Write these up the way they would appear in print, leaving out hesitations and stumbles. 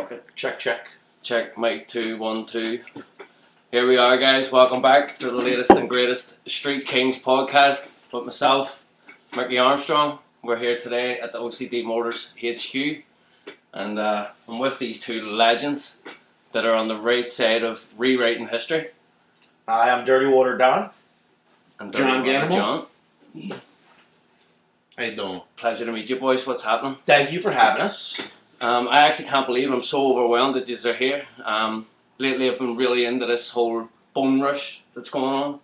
Fuck it. Check, check. Check, mic 2, 1, 2. Here we are, guys. Welcome back to the latest and greatest Street Kings podcast with myself, Mickey Armstrong. We're here today at the OCD Motors HQ, and I'm with these two legends that are on the right side of rewriting history. Hi, I'm Dirtywaterdon. And Johngannsewerdivers. John. How you doing? Pleasure to meet you, boys. What's happening? Thank you for having us. I actually can't believe I'm so overwhelmed that you're here. Lately, I've been really into this whole bone rush that's going on.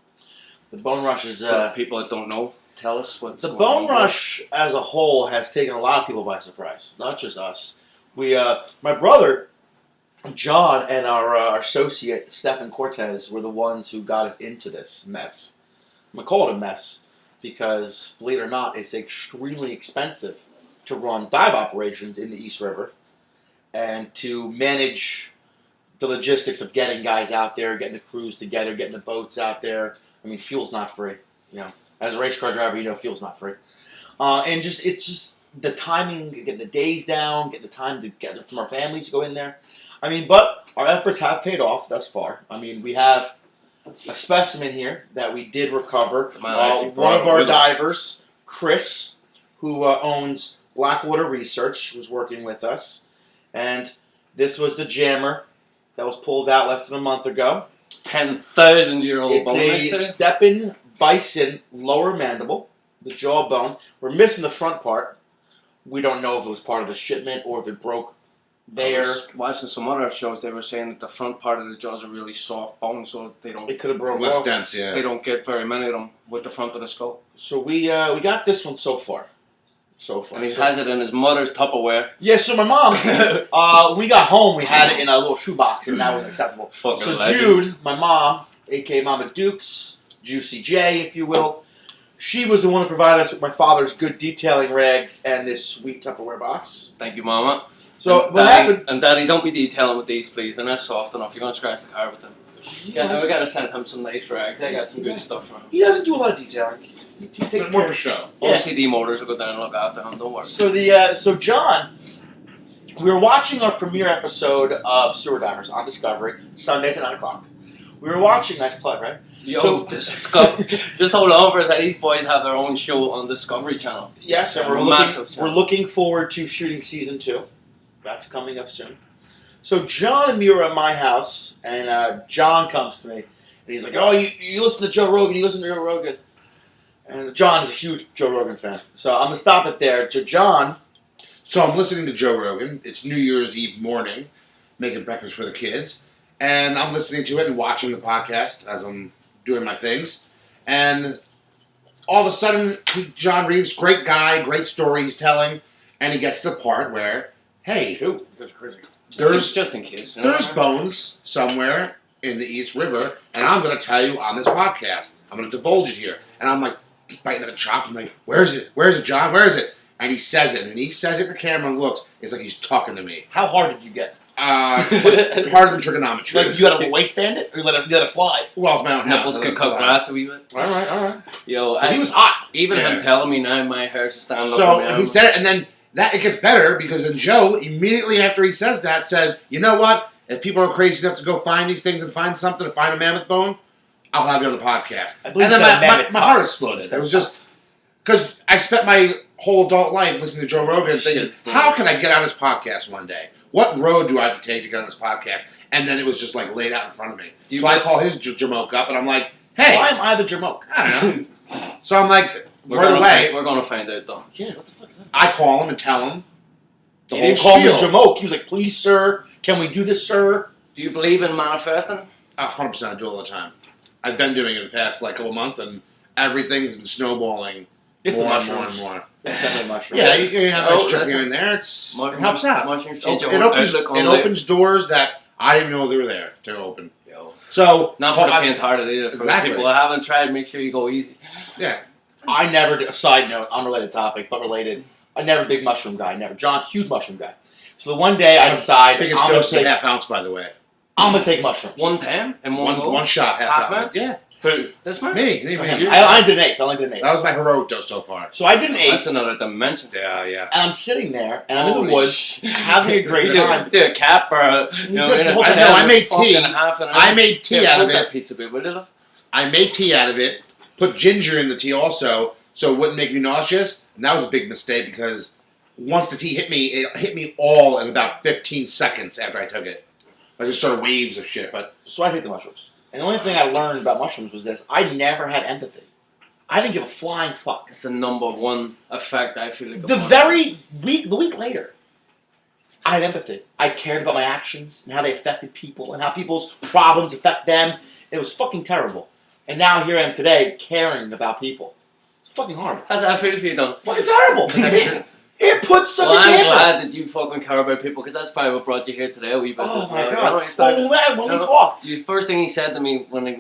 The bone rush is... For people that don't know, tell us what's the going on. bone rush as a whole has taken a lot of people by surprise. Not just us. My brother, John, and our associate, Stephen Cortez, were the ones who got us into this mess. I'm going to call it a mess because, believe it or not, it's extremely expensive to run dive operations in the East River and to manage the logistics of getting guys out there, getting the crews together, getting the boats out there. I mean, fuel's not free. You know, as a race car driver, you know fuel's not free. And it's just the timing, getting the days down, getting the time to get from our families to go in there. I mean, but our efforts have paid off thus far. I mean, we have a specimen here that we did recover. One of our divers, Chris, who owns Blackwater Research, was working with us. And this was the jammer that was pulled out less than a month ago. 10,000-year-old bone. It's a stepping bison lower mandible, the jawbone. We're missing the front part. We don't know if it was part of the shipment or if it broke there. I was watching some other shows. They were saying that the front part of the jaws are really soft bone, so they don't. It could have broken Less off. dense, yeah. They don't get very many of them with the front of the skull. So we got this one so far. And he has it in his mother's Tupperware. Yeah, so my mom, when we got home, we had it in a little shoebox, and that was acceptable. Fucking So legend. Jude, my mom, a.k.a. Mama Dukes, Juicy J, if you will, she was the one who provided us with my father's good detailing rags and this sweet Tupperware box. Thank you, Mama. So and what Daddy, happened... And Daddy, don't be detailing with these, please. They're not soft enough. You're going to scratch the car with them. We got to send him some nice rags. I got some good stuff for him. He doesn't do a lot of detailing. He takes It's more care for of show. Yeah. OCD Motors will go down and look after him. Don't worry. So John, we were watching our premiere episode of Sewer Divers on Discovery, Sundays at 9 o'clock. We were watching, nice plug, right? Yo, just hold on for a second. These boys have their own show on Discovery Channel. Yes, and we're looking forward to shooting season 2. That's coming up soon. So John and me were at my house, and John comes to me, and he's like, "Oh, you listen to Joe Rogan? You listen to Joe Rogan?" And John is a huge Joe Rogan fan, so I'm gonna stop it there. So John, So I'm listening to Joe Rogan. It's New Year's Eve morning, making breakfast for the kids. And I'm listening to it and watching the podcast as I'm doing my things. And all of a sudden, John Reeves, great guy, great story he's telling. And he gets to the part where, hey, that's crazy. Just in case. You know? There's bones somewhere in the East River, and I'm going to tell you on this podcast. I'm going to divulge it here. And I'm like, biting at a chop. I'm like, where is it? Where is it, John? Where is it? And he says it. And he says it to the camera and looks. It's like he's talking to me. How hard did you get? Harder than trigonometry. Like you had to waistband it, or you let it fly? Well, it's my own house. Nipples can cut glass a wee bit. All right. Yo, So he was hot. Even Yeah. him telling me now my hair's just standing up. So he said it, and then it gets better because then Joe, immediately after he says that, says, you know what? If people are crazy enough to go find these things and find something to find a mammoth bone, I'll have you on the podcast. I And believe then he said my heart exploded. It was just... Because I spent my whole adult life listening to Joe Rogan and thinking, how can I get on his podcast one day? What road do I have to take to get on his podcast? And then it was just like laid out in front of me. So I call his Jamoke up and I'm like, hey. Why am I the Jamoke? I don't know. So I'm like, we're going to find out though. Yeah, what the fuck is that? I call him and tell him the He whole didn't call me spiel. Jamoke. He was like, please, sir, can we do this, sir? Do you believe in manifesting? 100% I do all the time. I've been doing it the past couple months and everything's been snowballing. It's more the and more and mushrooms. more. It's definitely mushrooms. Yeah, you can have a strip listen. here and there. It helps out. Mushrooms It change your opens, outlook on it life. opens doors that I didn't know they were there to open. Yo. So Not for the faint-hearted either. For Exactly. people that haven't tried, make sure you go easy. Yeah. I never did, a side note, unrelated topic, but related. I never a big mushroom guy, never. John, huge mushroom guy. So the one day I decide Biggest dose is a half ounce, by the way. I'm going to take mushrooms. 110 in one go? One shot, half Half ounce. ounce? Yeah. Who? This man? Me. I did an eighth. I only did an eighth. That was my heroic dose so far. So I did an eighth. That's another dimension. Yeah. And I'm sitting there, and I'm in Holy the woods, shit. having a great time. Do a cap or a, in a I made tea. Half and I made tea out of it. Pizza bit, would you? I made tea out of it. Put ginger in the tea also, so it wouldn't make me nauseous. And that was a big mistake because once the tea hit me, it hit me all in about 15 seconds after I took it. I just started waves of shit. But so I hate the mushrooms. And the only thing I learned about mushrooms was this: I never had empathy. I didn't give a flying fuck. It's the number one effect I feel like. The week later, I had empathy. I cared about my actions and how they affected people and how people's problems affect them. It was fucking terrible. And now here I am today, caring about people. It's fucking horrible. How's that feel for you, Don? Fucking terrible. It puts such a I'm damper. glad that you fucking care about people because that's probably what brought you here today. A wee bit. Oh this my morning. god! I know you started. Oh man, when we talked. The first thing he said to me when he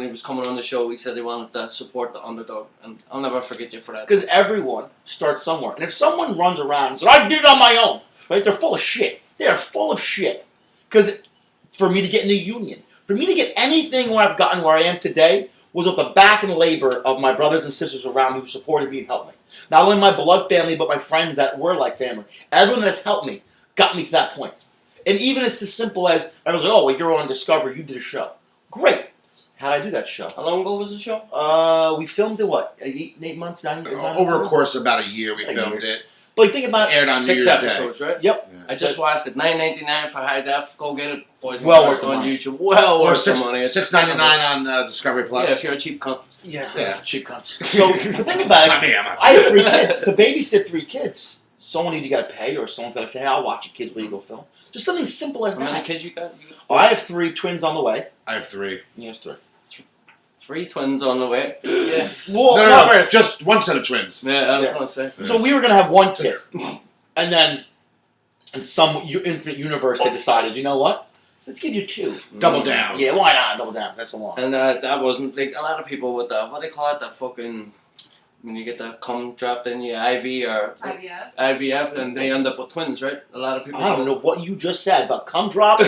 was coming on the show, he said he wanted to support the underdog, and I'll never forget you for that. Because everyone starts somewhere, and if someone runs around and says, "I did it on my own," right? They're full of shit. They are full of shit. Because for me to get in the union, for me to get anything where I've gotten where I am today, was with the back and labor of my brothers and sisters around me who supported me and helped me. Not only my blood family, but my friends that were like family. Everyone that has helped me got me to that point. And even it's as simple as, I was like, oh, well, you're on Discovery, you did a show. Great. How'd I do that show? How long ago was the show? We filmed it, what, 8 months, 9 months? over a course of about a year, we filmed it. But like, think about Aired on 6 New Year's episodes, Day. right? Yep. Yeah. I just watched it. $9.99 for high def. Go get it, boys and Well girls, worth the on money. YouTube. Well Or worth the money. It's $6.99 on Discovery Plus. Yeah, if you're a cheap cunt. Yeah, Yeah. cheap cunts. So think about Not it. me, I'm not I have 3 kids. To babysit 3 kids, someone either got to pay or someone's got to say, hey, I'll watch your kids when you go film. Just something simple as How many that. kids you got? Oh, I have 3 twins on the way. I have 3. Yes, 3. 3 twins on the way. Yeah. Well, No, just one set of twins. Yeah, I was Yeah. going to say. So we were gonna have 1 kid, and then in some infinite universe they decided, you know what? Let's give you 2. Double down. Yeah, why not? Double down. That's a lot. And that wasn't like a lot of people with the what do they call it? The fucking when you get the cum dropped in your IV or IVF, and they end up with twins, right? A lot of people. I don't know what you just said, but cum drop.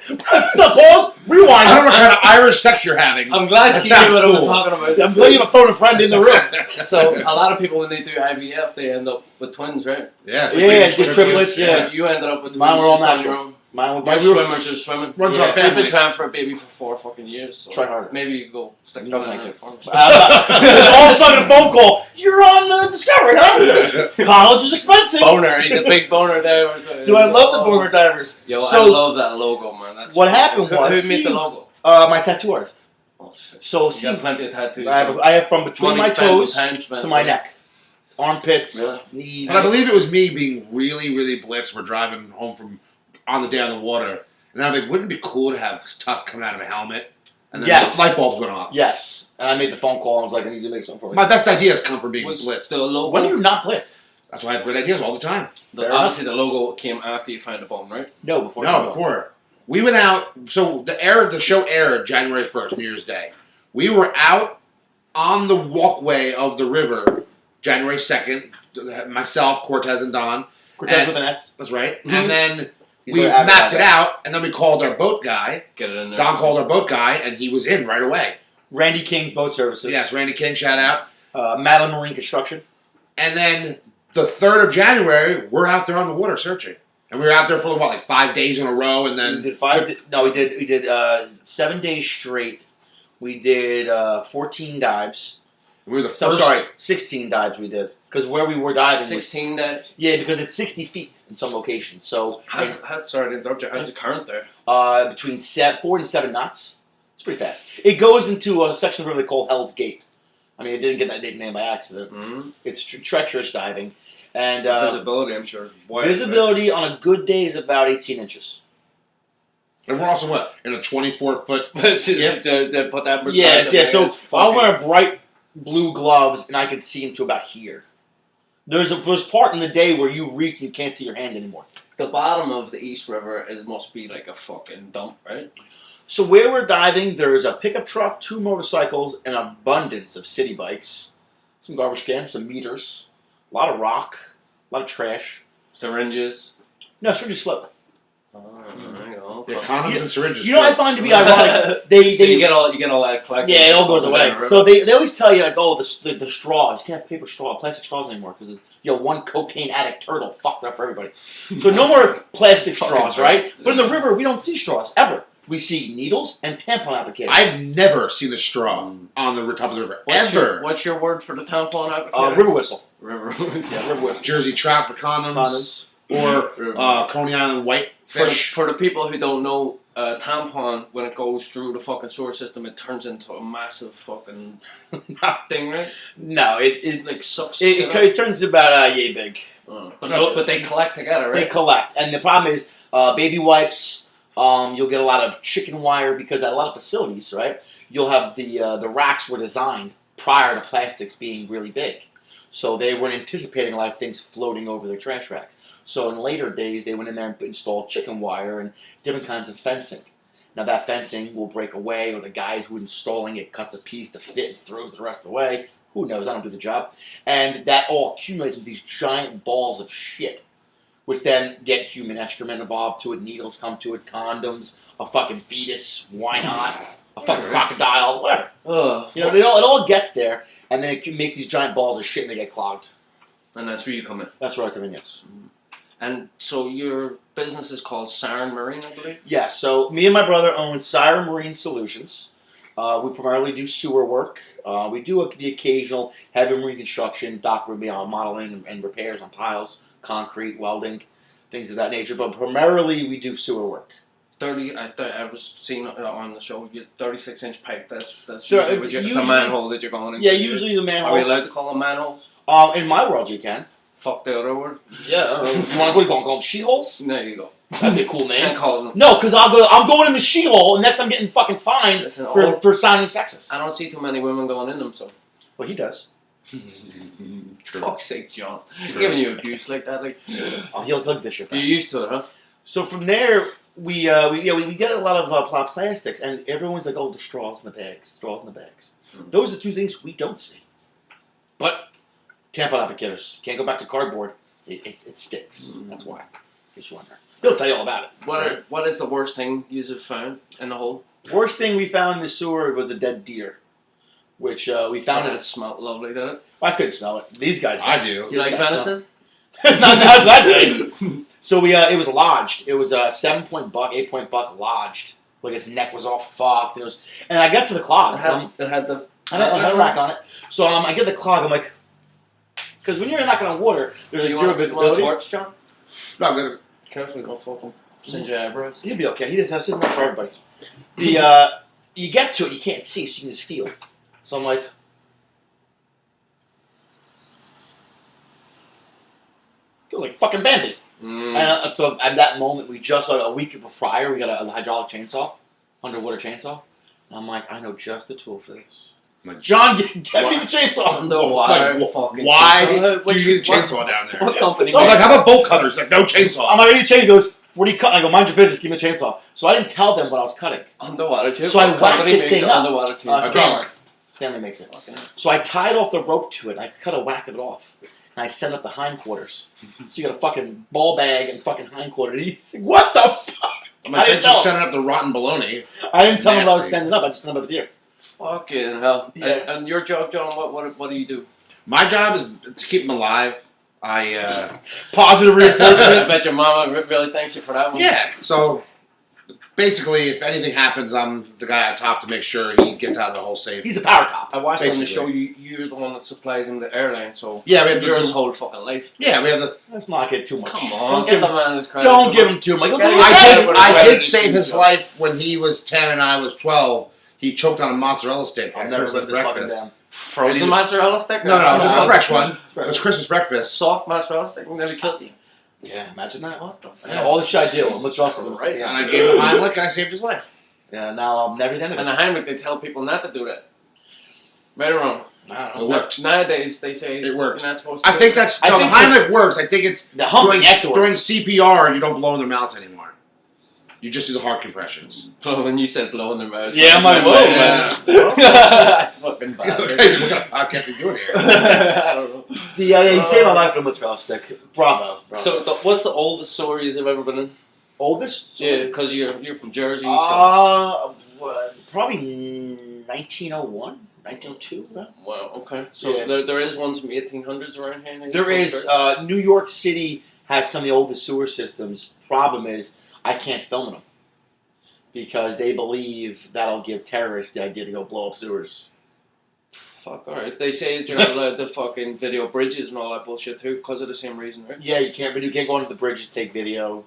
Stop, pause. Rewind. I don't know what kind of Irish sex you're having. I'm glad That she knew sounds what I was cool. talking about. I'm glad you have a phone a friend in the room. So a lot of people when they do IVF, they end up with twins, right? Yeah, Yeah, the triplets, yeah. But you ended up with twins. Mine were all just on natural. your own. Mine Your we were swimmers are swimming. Runs Yeah. our I've been family. trying for a baby for 4 fucking years. So Try harder. maybe you go stick No, that thank in you. the phone. all of a sudden a phone call. You're on Discovery, huh? College is expensive. Boner, he's a big boner there. Do I love the Boomer Divers? Yo, So- I love that logo, man. That's What happened was- who made the logo? My tattoo artist. Oh shit! So You see, got plenty of tattoos. I have from between Money my spent, toes time spent, to my right? neck, armpits, Really? knees. And I believe it was me being really, really blitzed. We're driving home from on the day on the water. And I'm like, wouldn't it be cool to have tusk coming out of a helmet? And then Yes. the light bulb's going off. Yes, and I made the phone call. And I was like, I need to make something for you. My best ideas come from being Was blitzed. the logo? When are you not blitzed? That's why I have great ideas all the time. Obviously, the logo came after you found the bone, right? No, before. No, before. We went out, so the show aired January 1st, New Year's Day. We were out on the walkway of the river January 2nd, myself, Cortez, and Don. Cortez And- with an S. That's right. Mhm. And then He's we very avid mapped it about out, and then we called our boat guy. Get it in there. Don called our boat guy, and he was in right away. Randy King Boat Services. Yes, Randy King, shout out. Madeline Marine Construction. And then the 3rd of January, we're out there on the water searching. And we were out there for, what, like 5 days in a row, and We then... did 5. No, we did 7 days straight. We did 14 dives. we were the No, first... sorry, 16 dives we did. Because where we were diving was 16 that. yeah, because it's 60 feet in some locations. So Sorry to interrupt you. How's the current there? between 4 and 7 knots. It's pretty fast. It goes into a section of the river they call Hell's Gate. I mean, it didn't get that nickname by accident. Mm-hmm. It's treacherous diving. And Visibility, I'm sure. Wide, visibility on a good day is about 18 inches. And we're also, what, in a 24-foot... Right? It's just to put that in Yeah, perspective, yeah. man, So it's I'll fucking- wear bright blue gloves, and I can see them to about here. There's part in the day where you reek and you can't see your hand anymore. The bottom of the East River, it must be like a fucking dump, right? So where we're diving, there's a pickup truck, 2 motorcycles, an abundance of city bikes, some garbage cans, some meters, a lot of rock, a lot of trash. Syringes. No, sure, just float. Oh, there you go. Yeah, condoms and syringes. You know what I find to be ironic? So you get all that collected. Yeah, it all goes away. So they always tell you like, oh, the straws. You can't have paper straw, plastic straws anymore because one cocaine addict turtle fucked up everybody. So no more plastic straws, right? But in the river, we don't see straws ever. We see needles and tampon applicators. I've never seen a straw on the top of the river. What's your word for the tampon applicator? River whistle. River. Yeah, river whistle. Jersey trout for condoms. Or Coney Island whitefish. For the people who don't know, tampon, when it goes through the fucking sewer system, it turns into a massive fucking thing, right? No, it like sucks. It turns about yay big. But they collect together, right? They collect, and the problem is baby wipes. You'll get a lot of chicken wire because at a lot of facilities, right? You'll have the racks were designed prior to plastics being really big, so they weren't anticipating a lot of things floating over their trash racks. So in later days, they went in there and installed chicken wire and different kinds of fencing. Now that fencing will break away, or the guy who's installing it cuts a piece to fit and throws the rest away. Who knows? I don't do the job. And that all accumulates into these giant balls of shit, which then get human excrement involved to it, needles come to it, condoms, a fucking fetus, why not? A fucking crocodile, whatever. You know, it all gets there, and then it makes these giant balls of shit and they get clogged. And that's where you come in. That's where I come in, yes. And so your business is called Siren Marine, I believe? Yeah, so me and my brother own Siren Marine Solutions. We primarily do sewer work. We do the occasional heavy marine construction, dock modeling and repairs on piles, concrete, welding, things of that nature. But primarily we do sewer work. I was seeing on the show, 36-inch pipe. That's sure, usually it's a manhole that you're going into. Yeah, usually the manholes. Are we allowed to call them manholes? In my world, you can. Fuck the other word. Yeah. You want to call them she-holes? There you go. That'd be a cool name. Can't call them. No, because I'm going in the she-hole, and next I'm getting fucking fined for sounding sexist. I don't see too many women going in them, so. Well, he does. For fuck's sake, John. He's giving you abuse like that. Like, he'll hug this shit back. You're used to it, huh? So from there, we get a lot of plastics, and everyone's like, oh, the straws in the bags, straws in the bags. Those are two things we don't see. But tampon applicators, can't go back to cardboard. It sticks. That's why. In case you wonder. He'll tell you all about it. What is the worst thing you've found in the hole? Worst thing we found in the sewer was a dead deer, which we found. It smelled lovely, didn't it? I couldn't smell it. These guys. I do. You like venison? Not that day. So it was lodged. It was a 7-point buck, 8-point buck lodged. Like his neck was all fucked. And I got to the clog. It had the. I had a rack on it. So I get the clog. I'm like, because when you're knocking on water, there's like zero visibility. You want a torch, John? No, I'm gonna. Careful, don't fucking singe your eyebrows. He'll be okay. He just has to for everybody. You get to it, you can't see, so you can just feel. So I'm like, feels like fucking Bambi. And so at that moment, we just a week prior, we got a hydraulic chainsaw, underwater chainsaw. And I'm like, I know just the tool for this. Like, John, get me the chainsaw. Why do you need a chainsaw down there? What company? I'm like, how about bolt cutters? Like, no chainsaw. I'm like, I need a chainsaw. He goes, what are you cutting? I go, mind your business, give me a chainsaw. So I didn't tell them what I was cutting. Underwater tube? So I whacked this thing up. Underwater tube? Stanley makes it. So I tied off the rope to it. I cut a whack of it off. And I sent up the hindquarters. So you got a fucking ball bag and fucking hindquarters. He's like, what the fuck? I'm like, that's just sending up the rotten bologna. I didn't tell him what I was sending up. I just sent up a deer. Fucking hell. Yeah. And your job, John, what do you do? My job is to keep them alive. Positive reinforcement. I bet your mama really thanks you for that one. Yeah, so basically, if anything happens, I'm the guy at top to make sure he gets out of the hole safe. He's a power top. I watched on the show, you're the one that supplies him the airline, so yeah, we have his whole fucking life. Yeah, we have the... Let's not get too much. Come on, get the man his credit. Don't give him too much. I did save his life when he was 10 and I was 12. He choked on a mozzarella stick at Christmas breakfast. Frozen mozzarella stick? No, just a fresh one. It was Christmas breakfast. Soft mozzarella stick nearly killed you. Yeah, imagine that. What the fuck? Yeah, all the shit I do, I'm trusting him. Right. And I gave him a Heimlich and I saved his life. Yeah, now I'm never done it. And the Heimlich, they tell people not to do that. Right or wrong? It worked. Nowadays, they say it works. You're not supposed to. I think that's... No, the Heimlich works. I think it's... The humping during CPR, you don't blow in their mouth anymore. You just do the heart compressions. So when you said blow in their mouth... Yeah, I'm like, whoa, man. That's fucking bad. What kind of podcast are we doing here? I don't know. He saved my life with a mozzarella stick. Bravo. So what's the oldest sewer you've ever been in? Oldest? Yeah, because you're from Jersey. Probably 1901, 1902. Yeah. Wow. Okay. So there is ones from 1800s around here. There is. New York City has some of the oldest sewer systems. Problem is, I can't film them because they believe that'll give terrorists the idea to go blow up sewers. Fuck. All right. They say that you're not allowed to fucking video bridges and all that bullshit too because of the same reason, right? Yeah, you can't. But you can't go into the bridges to take video.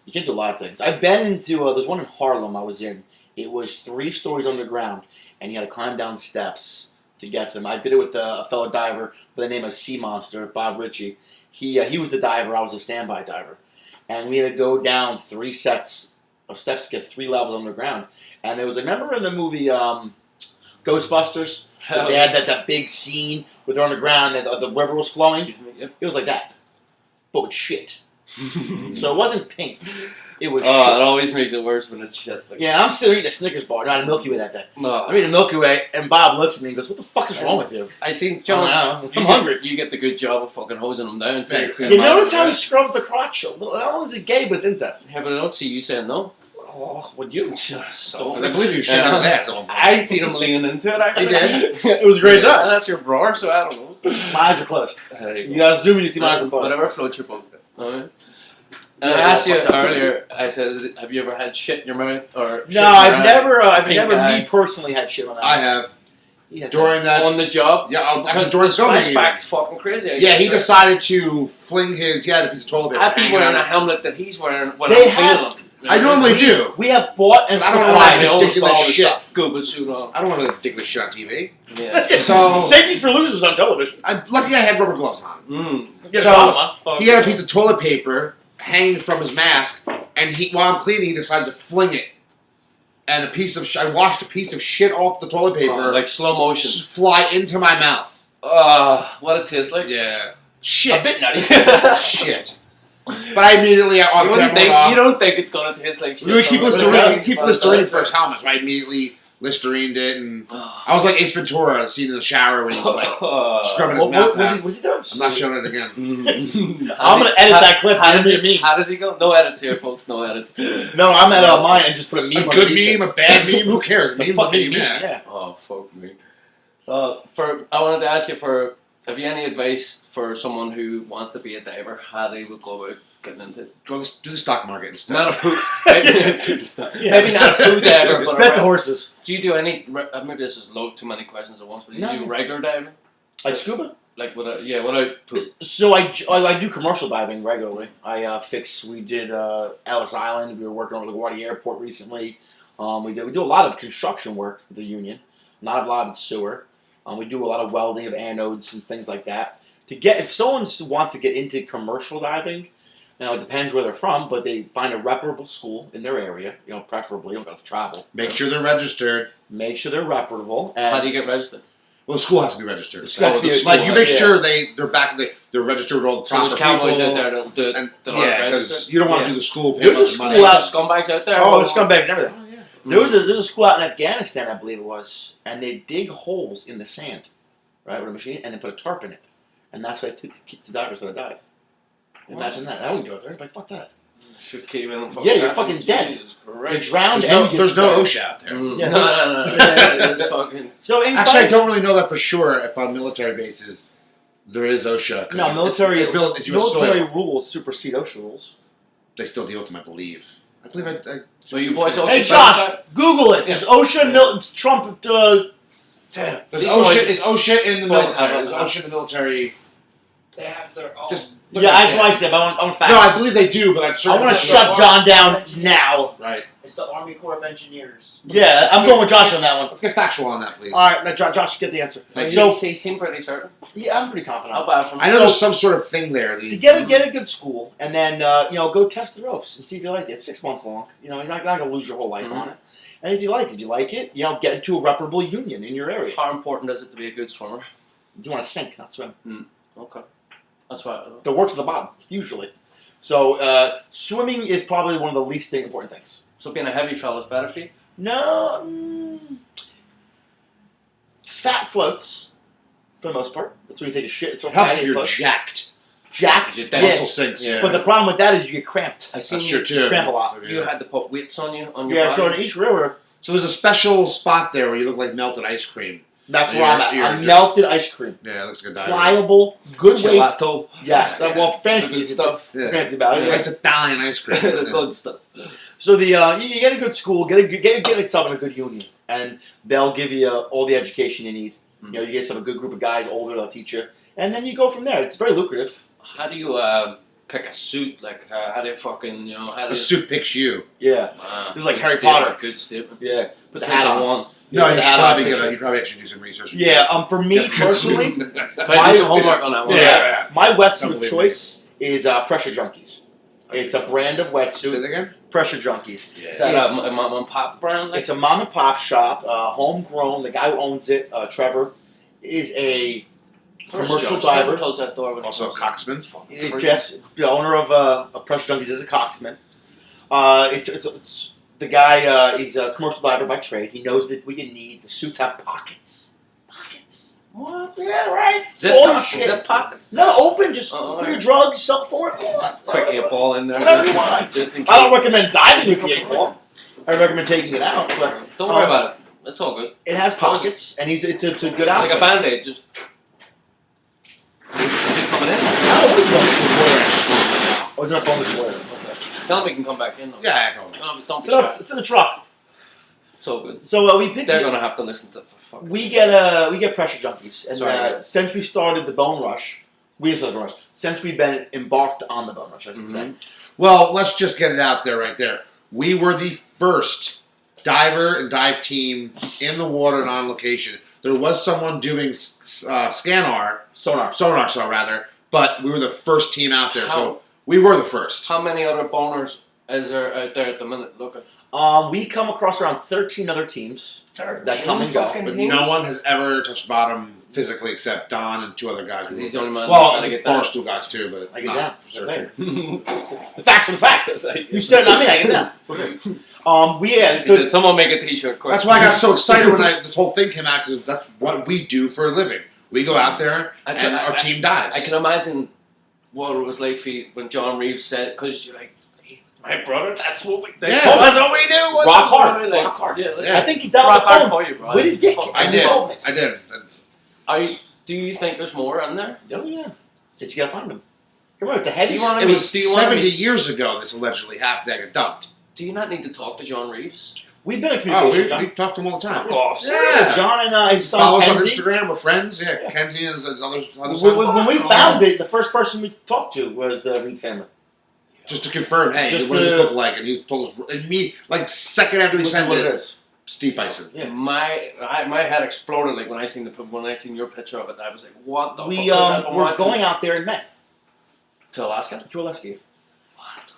You can't do a lot of things. I've been into. There's one in Harlem I was in. It was 3 stories underground, and you had to climb down steps to get to them. I did it with a fellow diver by the name of Sea Monster, Bob Ritchie. He was the diver. I was a standby diver, and we had to go down 3 sets of steps to get 3 levels underground. And there was remember in the movie Ghostbusters, they had that big scene where they're underground and the river was flowing. Yep. It was like that, but with shit. So it wasn't pink. It was shit. It always makes it worse when it's shit. Like I'm still eating a Snickers bar, not a Milky Way that day. No. I'm eating a Milky Way, and Bob looks at me and goes, "What the fuck is wrong with you?" I seen John. I'm hungry. You get the good job of fucking hosing them down too. You notice how he scrubs the crotch? Not only is it gay, but it's incest. Yeah, but I don't see you saying no. Oh, would you? I believe you shit on his ass. I seen him leaning into it. Actually. He did. It was a great time. That's your bra, so I don't know. My eyes are closed. You guys zoom in, you see my eyes are closed. Whatever floats your boat. Alright. And I asked you earlier. I said, "Have you ever had shit in your mouth?" Or no, I've never me personally had shit in my mouth. I have. During that on the job. Yeah, actually during filming. Flashback's fucking crazy. Yeah, he decided to fling his. He had a piece of toilet paper. I'd be wearing a helmet that he's wearing when They I'm feeling him. I normally do. We have bought and I don't want supplied to ridiculous shit. Scuba suit on. I don't want to ridiculous shit on TV. Yeah. So safety's for losers on television. I'm lucky I had rubber gloves on. So he had a piece of toilet paper hanging from his mask, and while I'm cleaning, he decided to fling it. And I washed a piece of shit off the toilet paper, like slow motion, fly into my mouth. What it tastes like? Yeah, shit. A bit nutty. Shit. But I immediately you don't think it's gonna taste like shit. We keep Listerine for his helmet, so I immediately Listerined it, and I was like Ace Ventura, seen in the shower when he's like scrubbing his mouth out. What's he doing? I'm not showing it again. I'm gonna edit that clip. How does he go? No edits here, folks. No edits. No, I'm edit on mine and just put a meme. A good meme, a bad meme. Who cares? It's a fucking meme. Yeah. Oh fuck me. I wanted to ask you have you any advice for someone who wants to be a diver? How they would go about getting into it? Go do the stock market instead. Not a poo. Maybe not a poo diver, but bet the horses. Do you do any? Maybe this is too many questions at once. But do you do regular diving? Like scuba? Like without poop. So I do commercial diving regularly. We did Ellis Island. We were working on LaGuardia Airport recently. We do a lot of construction work with the union. Not a lot of sewer. We do a lot of welding of anodes and things like that. If someone wants to get into commercial diving, now it depends where they're from, but they find a reputable school in their area. Preferably, you don't have to travel. Make sure they're registered. Make sure they're reputable. And how do you get registered? Well, the school has to be registered. You make sure they're registered with all the proper there's cowboys people. out there that'll do it. Because you don't want to do the school. There's a school out. Scumbags out there. Oh, there's scumbags and everything. There's a school out in Afghanistan, I believe it was, and they dig holes in the sand, right, with a machine, and they put a tarp in it, and that's why they keep the divers that dive. Imagine that. I wouldn't go there. Like fuck that. Should keep in. You're fucking dead. You're drowned. There's no OSHA out there. No. It's fucking. So actually, I don't really know that for sure. If on military bases there is OSHA. No, military rules supersede OSHA rules. They still deal with them, I believe. So you boys OSHA. Hey Josh, Google it. Is OSHA Trump? Damn. Is OSHA in the military? Is OSHA in the military? They have their own. That's what I said. But I want facts. No, I believe they do, but I'm sure. I want to shut John down now. Right. It's the Army Corps of Engineers. Yeah, I'm going with Josh on that one. Let's get factual on that, please. All right, now Josh, get the answer. So you seem pretty certain. Yeah, I'm pretty confident. I know there's some sort of thing there. To get a good school, and then go test the ropes and see if you like it. It's 6 months long. You're not gonna lose your whole life on it. And if you like it, get into a reputable union in your area. How important is it to be a good swimmer? You want to sink, not swim. Okay, that's right. The work's at the bottom usually. So swimming is probably one of the least important things. So being a heavy fella is better for you? No. Fat floats, for the most part. That's when you take a shit. It's all helps fatty if you're floats. jacked. jack Your Muscle this. sinks. Yeah. But the problem with that is you get cramped. I seen That's you, true too. Cramp a lot. you had to put weights on your body. So in East River, So there's a special spot there where you look like melted ice cream. that's You're- where I'm at. you're- I'm melted ice cream. Yeah, it looks like a diver. Pliable, good weight. Gelato. Yes, Yeah. well, fancy Good stuff. Yeah. Fancy about it. Yeah. It's Italian ice cream. The Yeah. good stuff. So the you get a good school, get yourself in a good union, and they'll give you all the education you need. You know, you get yourself a good group of guys, older, they'll teach you, and then you go from there. It's very lucrative. How do you pick a suit? Like, how do you fucking, you know, how do The you... suit picks you. Yeah, Wow. It's like Good Harry statement, Potter. Good statement. yeah. Put the Say hat the on. one. No, Put you the should hat on, probably picture. you probably actually do some research. Yeah, for me personally, But I do some homework on that one. Yeah. my Don't wetsuit of believe choice is Pressure Junkies. It's a brand of Say wetsuit, that again? Pressure Junkies. Is that It's- a mom and pop brand? Like? It's a mom and pop shop, homegrown. The guy who owns it, Trevor, is a commercial diver. Close that door when Also a coxman. Jess, the owner of Pressure Junkies, is a coxman. It's the guy. He's a commercial diver by trade. He knows that we can need the suits have pockets. Pockets. What? Yeah, right. Zip, All pockets, shit. zip pockets? No, open. Just Oh, put your right. drugs, cell phone. Quick 8 ball in there. Whatever you want. Just in case. I don't recommend diving with the 8 ball. I recommend taking it out, but Don't worry about it. It's all good. it has pockets, and it's a good It's outfit. like a band-aid. Just... Is it coming in? Oh, it's not phone this morning. Tell him he can come back in. Though. Yeah, I told him. Don't be So shy. it's in the truck. It's all good. So we picked. They're gonna have to listen to fuck. We get Pressure Junkies, and Sorry. since we started the Bone Rush, since we've been embarked on the Bone Rush, I should say. Well, let's just get it out there right there. We were the first diver and dive team in the water and on location. There was someone doing sonar, but we were the first team out there. How? So we were the first. How many other boners is there out there at the minute looking? We come across around 13 other teams that come and go. fucking But teams? no one has ever touched bottom physically except Don and 2 other guys. Because he's the only man Well, trying to get down. Barstool guys too, but I get not down. for certain. The facts are the facts. You said it, not me. I get down. That's what it is. So Did someone make a t-shirt? Quick. That's why I got so excited when this whole thing came out, because that's what we do for a living. We go out there and our team dives. I can imagine what it was like for you when John Reeves said, because you're like, hey, my brother, that's what we do. Yeah. that's what we do. Rock hard. Like, rock hard. Yeah, Yeah. I think he died rock on hard the phone for you, bro. with his dick. I and did. involvement. I did. Do you think there's more in there? Oh yeah. Just you gotta find them. Remember, it's a heavy. Do you wanna It be- was do you wanna 70 be- years ago this allegedly happened. That got dumped. Do you not need to talk to John Reeves? We've been in Oh, communication. we John. talk to him all the time. Fuck off. Yeah. John and his son Follow us on Kenzie. Instagram. We're friends. Yeah, Yeah. Kenzie and his other When son. we found it, the first person we talked to was the Reeds family. Just to confirm, hey, Just what does to- this look like? And he told us, and me, like, second after he This is sent what it it, is. Steve Bison. Yeah. My head exploded like when I seen your picture of it. I was like, what the fuck We is that? we're going out there in May to Alaska. to Alaska.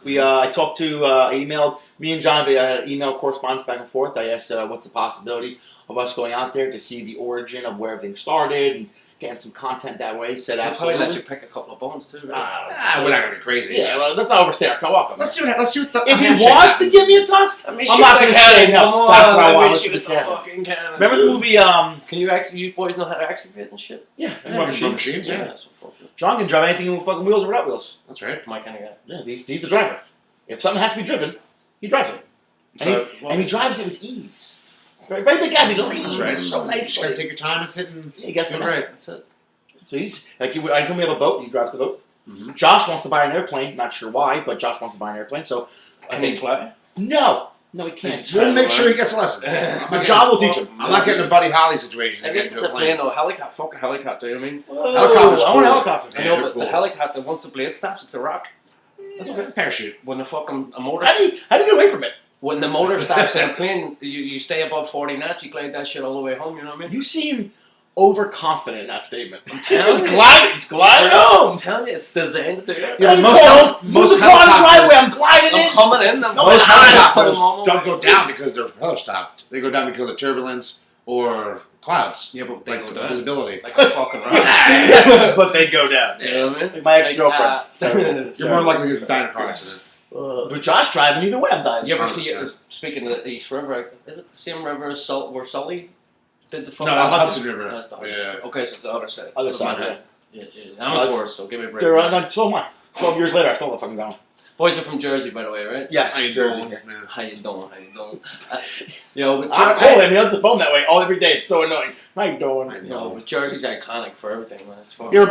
We I talked to emailed me and John. They had email correspondence back and forth. I asked what's the possibility of us going out there to see the origin of where everything started and getting some content that way. He said I'll probably absolutely. let you pick a couple of bones too. Right? We're not going to be crazy. Yeah, well, let's not overstay our welcome. Let's see what the If he handshake wants to happens. give me a tusk, I mean, I'm not going to say no. Come on, That's what I let want. me Let's shoot do the the cannon. fucking cannon. Remember the movie? Can you boys know how to excavate and shit? Yeah, Yeah, Rubber machines. Machine. Machines, yeah. That's what fuck it. John can drive anything with fucking wheels or without wheels. That's right. My kind of guy. Yeah, he's the driver. If something has to be driven, he drives it. And he drives it with ease. Very, very big guy, but he That's right. so nice. Just got to take your time with it and Yeah, you got do to it right. That's it. So he's like, I told me we have a boat. He drives the boat. Mm-hmm. Josh wants to buy an airplane. Not sure why, but Josh wants to buy an airplane. So Can he fly? no, he can't. We'll make sure he gets lessons. But John will teach him. I'm not getting a Buddy Holly situation. I to guess get it's into a plane though. Helicopter, fuck a helicopter. You know what I mean? Whoa, Helicopter's I want a cool. helicopter. I Yeah, know, they're but the cool. helicopter once the blade stops, it's a rock. That's okay. Parachute. When the fucking a motor, How do you get away from it? when the motor stops in a plane, you stay above 40 knots. You glide that shit all the way home. You know what I mean? You seem overconfident in that statement. telling He's you. gliding. He's gliding I'm home. telling you, it's designed to do it. Yeah, Move most the car on the helicopters- driveway. I'm gliding I'm in. coming in. I'm Most coming in. helicopters I'm on my don't way. go down because their propeller stopped. They go down because of turbulence or clouds. Yeah, but they Like go down. visibility. Like a fucking rock. Yes, but they go down. You know what I mean? Like my ex-girlfriend. You're more likely to die in a car accident. But Josh driving either way. I'm dying. You ever see 100%. it? Speaking of the East River, is it the same river as where Sully did the No, fucking that's Hudson. Hudson River. That's the Hudson. Yeah. Okay, so it's the other side. Other Of side, Manhattan. I'm a tourist, so give me a break. So am I. 12 years later, I still love fucking going. Boys are from Jersey, by the way, right? Yes, How you Jersey. doing? Yeah. How you doing? But I call him. He answers the phone that way every day. It's so annoying. How you doing? But Jersey's iconic for everything, man. It's fun. Yeah,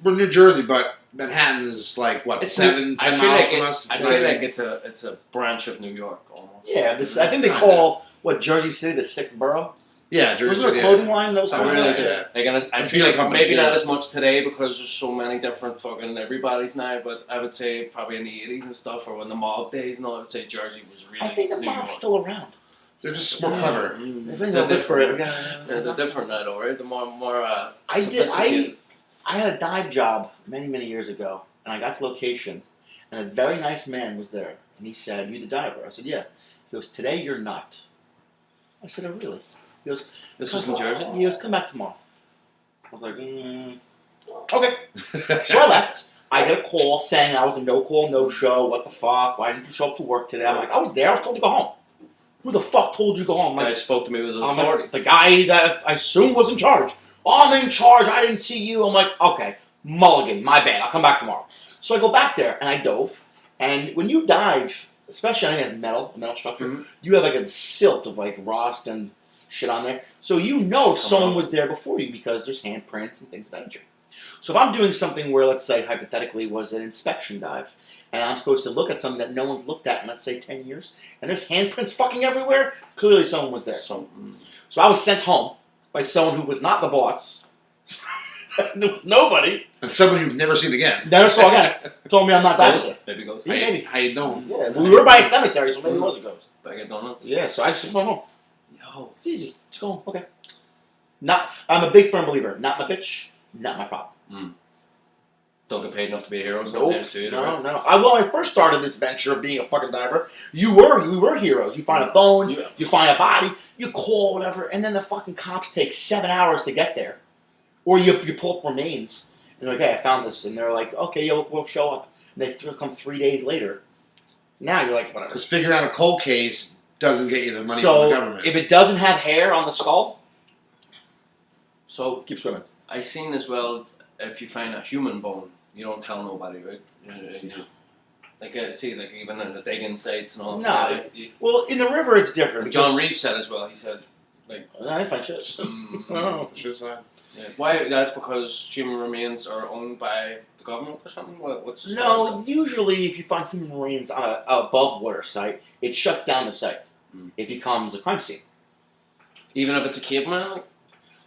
we're New Jersey, but Manhattan is like what, It's 10 I feel miles like from it, us. I feel like it's a branch of New York almost. Yeah, I think they call Jersey City the 6th borough. Yeah, Jersey. Was there a clothing line that was I called really that? do. Yeah. Like, and I I feel feel like like maybe too. not as much today because there's so many different fucking everybody's now. But I would say probably in the 80s and stuff, or when the mob days and all, I would say Jersey was really. I think the New York. mob's still around. They're just more clever. I think They're they're different. different. Yeah, they're different now, though, right? The more I had a dive job many years ago, and I got to location, and a very nice man was there, and he said, "You the diver?" I said, "Yeah." He goes, "Today you're not." I said, "Oh, really?" He goes, This was in Jersey? He goes, "Come back tomorrow." I was like, okay. So I left. I get a call saying I was a no call, no show. What the fuck? Why didn't you show up to work today? I'm like, I was there. I was told to go home. Who the fuck told you to go home? Guy Like, spoke to me with I'm authority. like, the guy that I assume was in charge. Oh, I'm in charge. I didn't see you. I'm like, okay, mulligan. My bad. I'll come back tomorrow. So I go back there and I dove. And when you dive, especially on a metal structure, you have like a silt of like rust and shit on there. So you know if someone was there before you because there's handprints and things of that nature. So if I'm doing something where, let's say, hypothetically, was an inspection dive, and I'm supposed to look at something that no one's looked at in, let's say, 10 years, and there's handprints fucking everywhere, clearly someone was there. So I was sent home by someone who was not the boss. There was nobody. And someone you've never seen again. Never saw again. Told me I'm not diving. Ghost? Maybe ghost. Yeah, maybe. How you doing? Yeah, we were by a cemetery, so maybe it was a ghost. Bag of donuts. Yeah, so I just went home. Yo. It's easy. Just go home. Okay. I'm a big firm believer. Not my bitch. Not my problem. Don't get paid enough to be a hero Nope. sometimes too. No. When I first started this venture of being a fucking diver, we were heroes. You find a bone, you find a body, you call whatever, and then the fucking cops take 7 hours to get there, or you pull up remains and they're like, "Hey, I found this," and they're like, "Okay, we'll show up." And they come 3 days later. Now you're like, whatever. Because figuring out a cold case doesn't get you the money So from the government. if it doesn't have hair on the skull, So keep swimming. I seen as well. If you find a human bone, you don't tell nobody, right? Like even in the digging sites and all. No. Well, in the river it's different. John Reeves said as well. He said, like, I didn't find shit. Oh, shit's not. yeah. Why? That's because human remains are owned by the government or something. What's the story No, about? usually if you find human remains on a above water site, it shuts down the site. It becomes a crime scene. Even if it's a caveman. Like,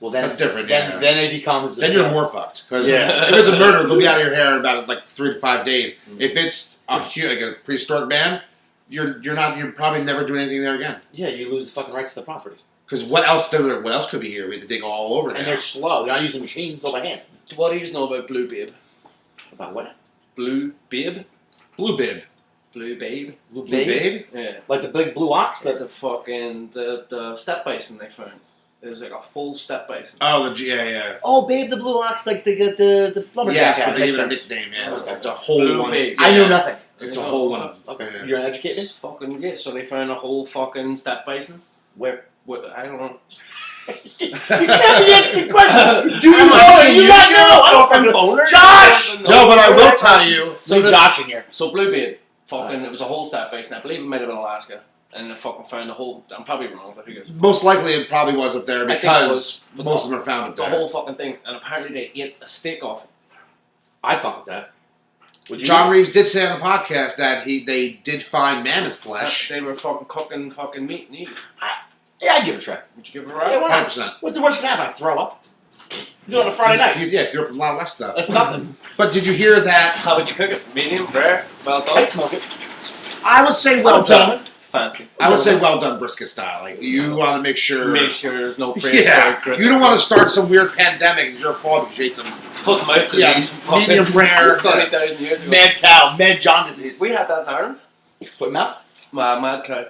Well, then That's different, Then, yeah. then it becomes. Then you're more fucked. Because Yeah. if it's a murder, they'll be out of your hair in about like 3 to 5 days. If it's like a prehistoric man, you're probably never doing anything there again. Yeah, you lose the fucking rights to the property. Because what else could be here? We have to dig all over And now. they're slow. They're not using machines. Go by hand. what do you know about Blue Babe? About what? Blue Babe? Blue bib. Blue Babe? Blue Blue babe? babe? Yeah. Like the big blue ox? That's That's a fucking the step bison they found. There's like a full step bison. Oh, yeah. Oh, babe, the blue ox, like the lumberjack. Yes, hat. but they Makes give it a sense. nickname, yeah. Okay. It's a whole Blue one. babe. I Yeah. knew nothing. It's a whole one. Okay. Yeah. You're an educated? It's fucking yeah. So they found a whole fucking step bison. Where? I don't know. You can't be asking questions. Do you I'm know asking it? You you. not know. I don't fucking boner. Josh! No, but I will tell you. So the- Josh in here. So Blue Babe, fucking, it was a whole step bison. I believe it might have been Alaska, and they fucking found the whole. I'm probably wrong, but who gives? Most likely it probably was up there I think it because was, but most of them are found up The there. whole fucking thing, and apparently they ate a steak off it. I fuck with that. Would you? John Reeves did say on the podcast that they did find mammoth flesh. They were fucking cooking fucking meat and eating. Yeah, I'd give it a try. Would you give it a Yeah, ride? why not? 100%. What's the worst that can happen? I throw up. Do it on a Friday night. Yeah, if you're up a lot less stuff. That's nothing. But did you hear that? How would you cook it? Medium, rare, well done, I'd smoke it. I would say well done. Gentlemen. fancy. I would say well done brisket style. Like you want to make sure. Make sure there's no Yeah, prehistoric grit. you don't want to start some weird pandemic. It's your fault because you ate some. Foot and mouth Yeah, disease. from medium fucking rare. 20,000 years ago. Mad cow, mad John disease. We had that in Ireland. Foot mouth? Mad cow.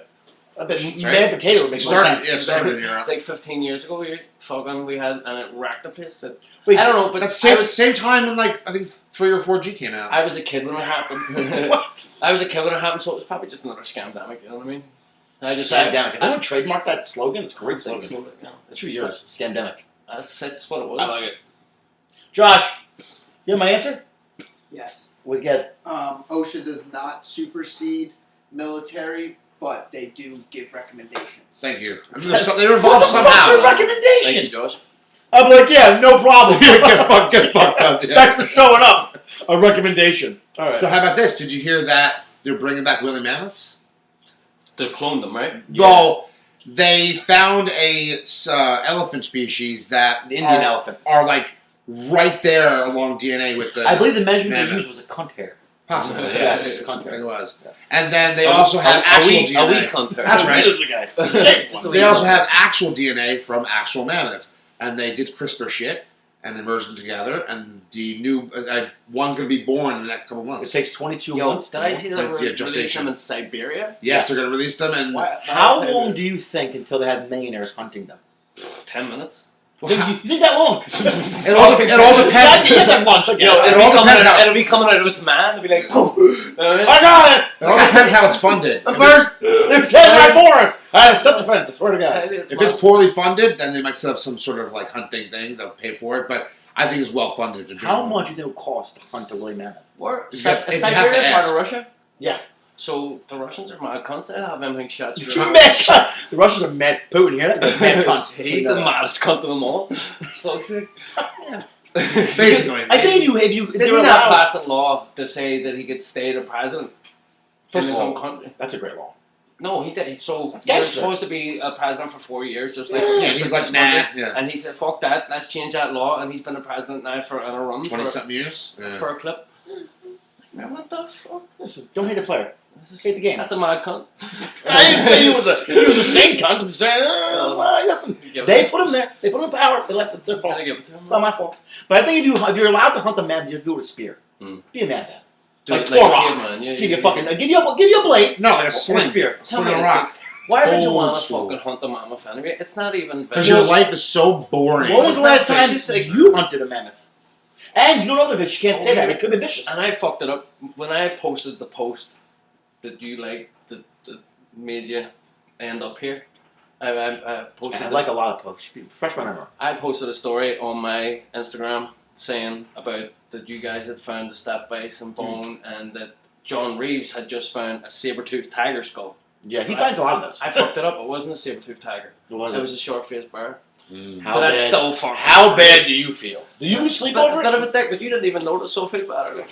I bet Right. mad potato would make more Started, sense. yeah, started in Europe. It's like 15 years ago. We had, and it wrecked the place. Wait, I don't know, but That's I same time when like I think 3 or 4G came out. was a kid when it happened. What? I was a kid when it happened, so it was probably just another scamdemic. You know what I mean? I just Scamdemic. Is anyone trademark that slogan? It's a great That's slogan. That's 2 years. Scamdemic. That's what it was. I like it. Josh, You have my answer? Yes. Was good. OSHA does not supersede military, but they do give recommendations. Thank you. I mean, they're involved What's the somehow. recommendation? Thank you, Josh. I'm like, yeah, no problem. Get fucked up. Yeah. Thanks for showing up. A recommendation. All right. So how about this? Did you hear that they're bringing back woolly mammoths? To clone them, right? Yeah. Well, they found a elephant species that The Indian elephant. are like right there along DNA with the. I believe the measurement mammoth. they used was a cunt hair. Possibly, Yes, yes. cunt I think hair. it was. Yeah. And then they also have actual a DNA. wee cunt hair. That's right. Just a wee They also cunt. have actual DNA from actual mammoths, and they did CRISPR shit, and they merged them together, and the new one's going to be born in the next couple It months. takes 22 Yo, months. did I see that they Yeah, released gestation. them in Siberia? Yes, they're going to release them, and How long do you think until they have millionaires hunting them? 10 minutes. You think that long? it all depends. You get that lunch. Yo, it all depends how- it'll be coming out of its man. It'll be like, poof. I got it! It all depends how it's funded. The first! It's right for us! I had a self-defense, I swear to God. It's If it's poorly funded, then they might set up some sort of like hunting thing. They'll pay for it, but I think it's well funded. If they're doing How it. much do you think it would cost to hunt a woolly mammoth? Where? You have to Siberia part ask. of Russia? Yeah. So the Russians are mad cunts. They have everything shots. You mad cunt! The Russians are mad Putin here. They're mad cunt. He's the maddest cunt of them all. Fuck's sake. Basically, I think if you Did he they're not allowed, pass a law to say that he could stay the president First in of his all, own country? that's a great law. No, he did. So That's you're gangster. supposed to be a president for 4 years, just like yeah, just he's like like this nah, country. yeah, And he said, "Fuck that. Let's change that law." And he's been a president now for on a run 20 for, something years. Yeah. for a clip. Man, what the fuck? Listen, don't hate the player. This is- Hate the game. That's a mad cunt. I didn't say he was a saint cunt. I'm saying, well, nothing. They put him there. They put him in power. They left it. It's their fault. I give it to him. It's not my fault. But I think if you're allowed to hunt the man, you just do it with a spear. Mm. Be a madman. Do Like it like a Korok. kid, man. Yeah, Give yeah, you a fucking give you a blade. No, like a Or a sling. spear. Tell Sling me a this, rock. Why would you Old want to school. fucking hunt the mammoth anyway? It's not even. Because your life is so boring. When was the last time It's like- you hunted a mammoth? And you don't know the fish. You can't say that. It could be vicious. And I fucked it up when I posted the post that you like that made you end up here. I posted. I like a lot of posts. Fresh my memory. I posted a story on my Instagram saying about that you guys had found the step base and bone, and that John Reeves had just found a saber-toothed tiger skull. Yeah, he Right. finds a lot of those. I fucked it up. It wasn't a saber-toothed tiger. What was It it? was a short-faced bear. Mm. How But that's bad- still fucking. How bad do you feel? Do you sleep But, over but it? if it but you didn't even notice Sophie better. Like,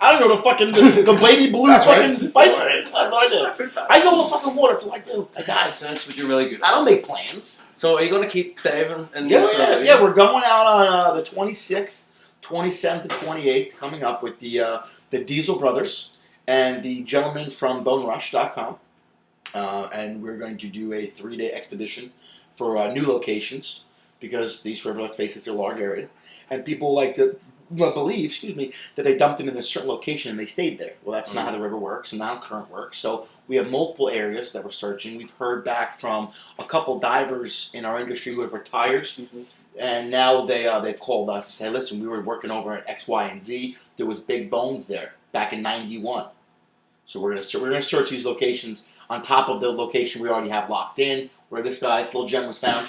I don't know the fucking the baby blue That's right. fucking bison is. I have no idea. I go in the fucking water till I do. I die. That's what you're really good at. I don't make plans. So are you going to keep diving in Yeah, this? yeah. We're going out on the 26th, 27th, and 28th coming up with the Diesel Brothers and the gentleman from BoneRush.com. And we're going to do a 3-day expedition for new locations because these rivers, let's face it, they're a large area. And people like to believe, that they dumped them in a certain location and they stayed there. Well, that's not how the river works and not how current works. So we have multiple areas that we're searching. We've heard back from a couple divers in our industry who have retired, and now they've called us and say, listen, we were working over at X, Y, and Z. There was big bones there back in '91. So we're gonna search these locations on top of the location we already have locked in, where this little gem was found.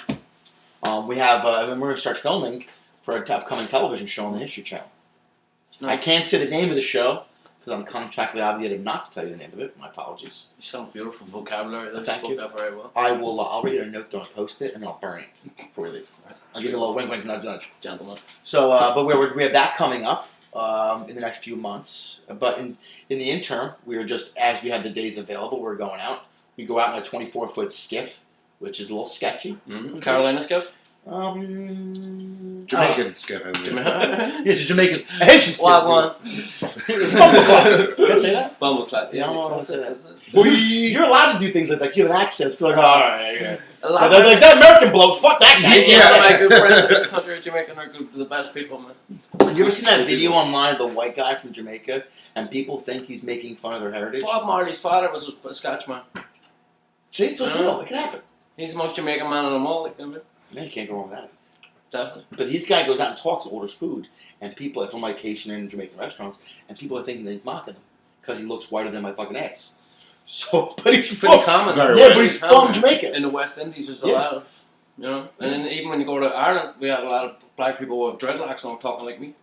And we're gonna start filming for an upcoming television show on the History Channel. No. I can't say the name of the show because I'm contractually obligated not to tell you the name of it. My apologies. You sound beautiful vocabulary. That Thank spoke you. that very well. I will. I'll read a note, don't post it, and then I'll burn it before we leave. I'll give you a little wink, wink, nudge, nudge. Gentlemen. So, but we have that coming up in the next few months. But in the interim, we are just as we have the days available, we're going out. We go out in a 24-foot skiff, which is a little sketchy. Mm-hmm. Carolina skiff. Jamaican skiff. I think. Yes, Jamaican's a Haitian skiff. Wagwan. Bumbleclad. Can I say that? Bumbleclad. Yeah, I don't want that's to say it, that. that's it. Well, you're allowed to do things like that. You have an accent. Be like, all right, yeah. A lot They're of like that American bloke. Fuck that guy. Yeah. my good friends in this country, Jamaican, are good, the best people, man. Have you ever seen that video online of the white guy from Jamaica, and people think he's making fun of their heritage? Bob Marley's father was a Scotchman. See, it's real. It can happen. He's the most Jamaican man of them all. Like, Yeah, you can't go wrong with that. definitely. But this guy goes out and talks and orders food, and people from like Haitian and Jamaican restaurants, and people are thinking they're mocking him because he looks whiter than my fucking ass. So, but he's Pretty from common. yeah, but he's from Jamaica. In the West Indies, there's a Yeah. lot of, you know. And then even when you go to Ireland, we have a lot of black people with dreadlocks on talking like me.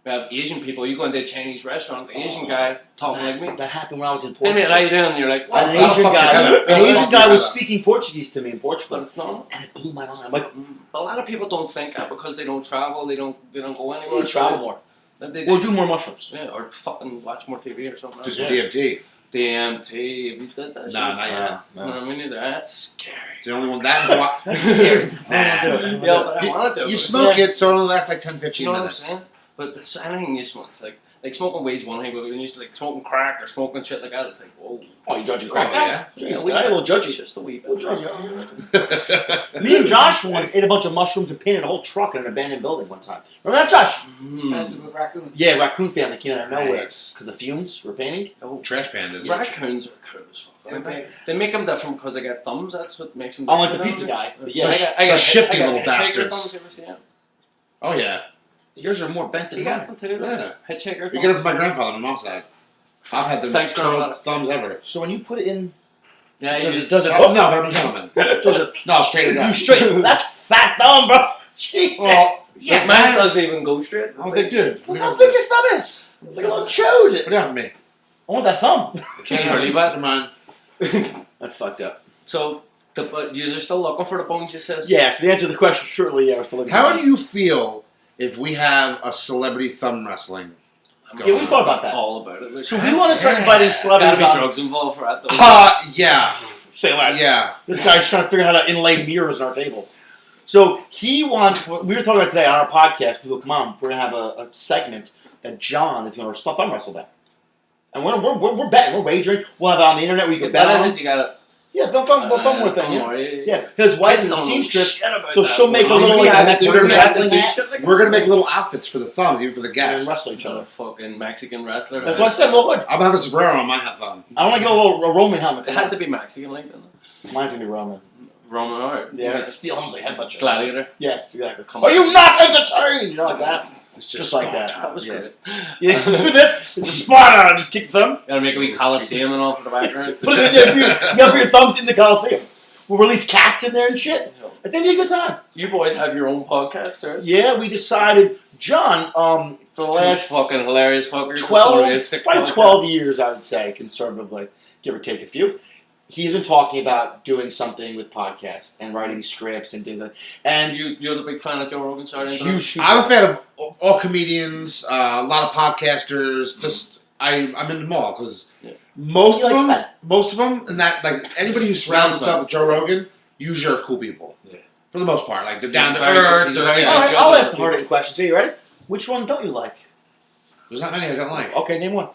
We have Asian people. You go into a Chinese restaurant, the Asian guy talking like me. That happened when I was in Hey Portugal. mate, how you doing? And you're like, what? An That'll Asian fuck guy, you up. an Asian That'll guy fuck you was up. speaking Portuguese to me in But Portugal, it's not. and it blew my mind. I'm like, A lot of people don't think that because they don't travel, they don't go anywhere. we travel more, They or do more mushrooms. yeah, or fucking watch more TV or something. Just like DMT. DMT, have you did that? No, not yet. No, me neither. That's scary. It's the only one that. Nah. That's scary. I don't wanna do it. Yeah, but I want to do it. You smoke it, so it only lasts like 10, You 15 know what I'm minutes. saying? But there's anything you smoke, it's like smoking weed's one thing, but when you used to like smoking crack or smoking shit like that, it's like, whoa. Oh, you judging crack? Oh, yeah. Jeez, we guy, a little judgy. just a wee bit. Little judgy. Me and Josh once ate a bunch of mushrooms and painted a whole truck in an abandoned building one time. Remember that, Josh? Festive with raccoons. Yeah, raccoon family came out of nowhere Nice. because the fumes were painting. Trash pandas. Raccoons are cool as fuck. They're big. They make them different because they get thumbs. That's what makes them. I'm like the different, pizza don't guy, they? but yeah. I got shifty I got little hitchhiker bastards. thumbs, you ever see them? Oh, yeah. Yours are more bent than You mine. got them too. Yeah. Hitchhiker thumbs. You get it from my grandfather on my mom's side. I've had the Thanks, most curled grandfather. thumbs ever. So when you put it in, Yeah, you does just, it does it Oh, hook? no, but I'm a gentleman. Does it? No, straight it You up. straight? That's fat thumb, bro. Jesus. Well, yeah, yeah, mine man. doesn't even go straight. I was like, dude, Look how big his thumb is. It's like a little chode. what do you have for me? I want that thumb. Can't hardly bad. Come on. That's fucked up. So, you're still looking for the bones, you says? Yeah. So the answer to the question, shortly, yeah, we're still looking. How for do you feel if we have a celebrity thumb wrestling? I'm Yeah, we thought about that. all about it. Like, So we want to start inviting gotta celebrities be on. drugs involved for that, though. Yeah. Say less. Yeah. This guy's trying to figure out how to inlay mirrors on our table. So he wants. We were talking about today on our podcast. People, come on, we're gonna have a segment that John is gonna thumb wrestle them, and we're betting, we're wagering. We'll have it on the internet. We can If bet that on. is it, you gotta. Yeah, the thumb war thing. Yeah, yeah. His wife is a seamstress, so she'll make a little We like had to Mexican do- we had to wrestling do hat shit like We're going to make little outfits for the thumbs, even for the and guests. wrestle each Another other. fucking Mexican wrestler. That's what I said. Little hood. I'm going to have a sombrero on my thumb. I want to get a little Roman helmet. It had to be Mexican, like that. Mine's gonna be Roman. Roman art. Yeah, like steel helmets like headbutt you. Gladiator. Yeah, exactly. Are you not entertained? You know, like that. It's Just like that. That was Yeah. great. You can do this. It's a Sparta. Just kick the thumb. Gotta make a wee Coliseum and all for the background. Put it in there. You gotta put your thumbs in the Coliseum. We'll release cats in there and shit. I think it'd be a good time. You boys have your own podcast, sir? Yeah, we decided, John, for the last fucking hilarious fuckers. It's gonna be a 12, sick probably podcast. 12 years, I would say, conservatively, give or take a few. He's been talking about doing something with podcasts and writing scripts and things like that. And You're the big fan of Joe Rogan, sorry. huge. I'm a fan of all comedians, a lot of podcasters. Just I'm into them all because Yeah. most He of likes them, men. and that like anybody who surrounds himself with Joe Rogan, usually are cool people. Yeah. For the most part, like they're down to very good- earth. he's a very yeah. All right, judge I'll of ask the the hard-hitting questions. Are you ready? Which one don't you like? There's not many I don't like. Okay, name one.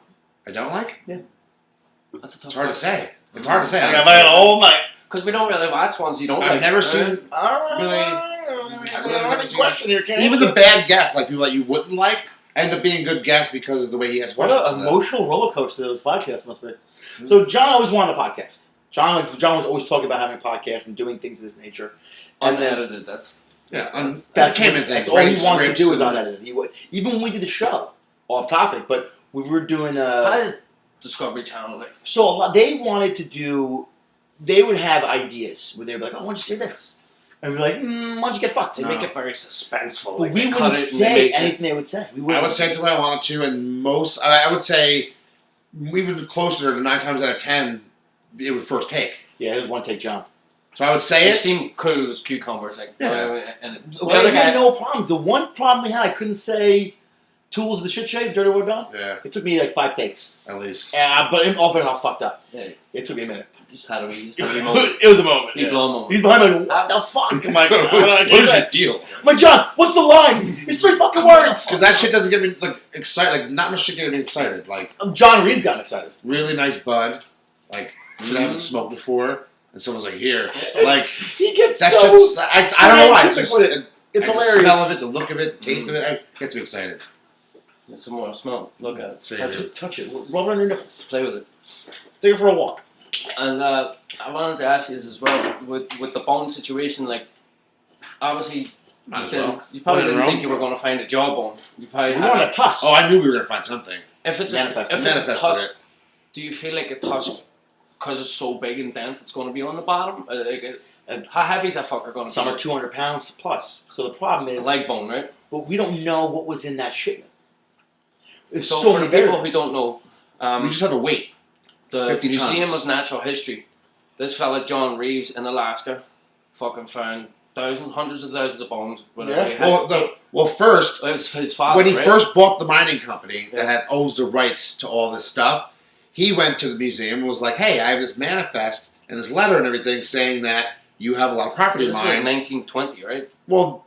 I don't like. That's a tough It's hard to say. It's hard to say. I got my whole night. Because we don't really watch ones you don't I've like. never right? seen Question here. Can't even answer. the bad guests, like people that you wouldn't like, end up being good guests because of the way he asks What questions. an to them. emotional roller coaster those podcasts must be. So John always wanted a podcast. John was always talking about having a podcast and doing things of this nature. And then Unedited, that's... Yeah, that's entertainment that's things. all he writing wants to scripts do is and- unedited. Even when we did the show, off topic, but we were doing How is Discovery Channel like? so a lot, they wanted to do. They would have ideas where they'd be like, "Oh, why don't you say this?" And we'd be like, "Why don't you get fucked?" They make it very suspenseful. But Like, we they cut wouldn't it and say make it- anything they would say. We I wouldn't. would say it the way I wanted to, and most I would say even closer to 9 times out of 10, it would first take. Yeah, it was one take, John. So I would say It it. seemed cool as cucumbers. Like, Yeah. and We the other had guy... no problem. The one problem we had, I couldn't say "Tools of the Shit Shape," Dirtywaterdon. Yeah, It took me like 5 takes. at least. But in all fairness, I was fucked up. Yeah, It took me a minute. just had a wee moment. It was a moment. Wee Yeah. blow moment. He's behind me like, what the fuck? I'm like, What is your deal? I'm like, John, what's the lines? It's 3 fucking words. Because that shit doesn't get me like excited. Like not much shit gets me excited. Like John Reed's gotten excited. really nice bud. Like shit I haven't smoked before, and someone's like here. It's- Like he gets that so shit's. I don't know why. It's scientific just with it. It's the hilarious. smell of it, the look of it, the taste of it. It gets me excited. Get some more smell. Look at it. See Touch it. it. Touch it. Rub it on your nipples. Play with it. Take it for a walk. And I wanted to ask you this as well with the bone situation. Like, obviously, Might you, as said, well. you probably Put it in didn't a think you were going to find a jawbone. You probably We had want a tusk. Oh, I knew we were gonna find something. if it's Manifested. if it's a Manifested tusk, it. do you feel like a tusk because it's so big and dense, it's going to be on the bottom? How heavy is that fucker going to be? Some are 200 pounds plus. So the problem A is, leg bone, right? but we don't know what was in that shipment. It's So, so for the many people who variables. don't know, You just have to wait. the 50 Museum tons. of Natural History, this fella John Reeves in Alaska, fucking found hundreds of thousands of bones. Whatever Yeah. he had. Well, first, It was his father. when he right? first bought the mining company Yeah. that owns the rights to all this stuff, he went to the museum and was like, "Hey, I have this manifest and this letter and everything saying that you have a lot of property This of was like mine." 1920, right? Well,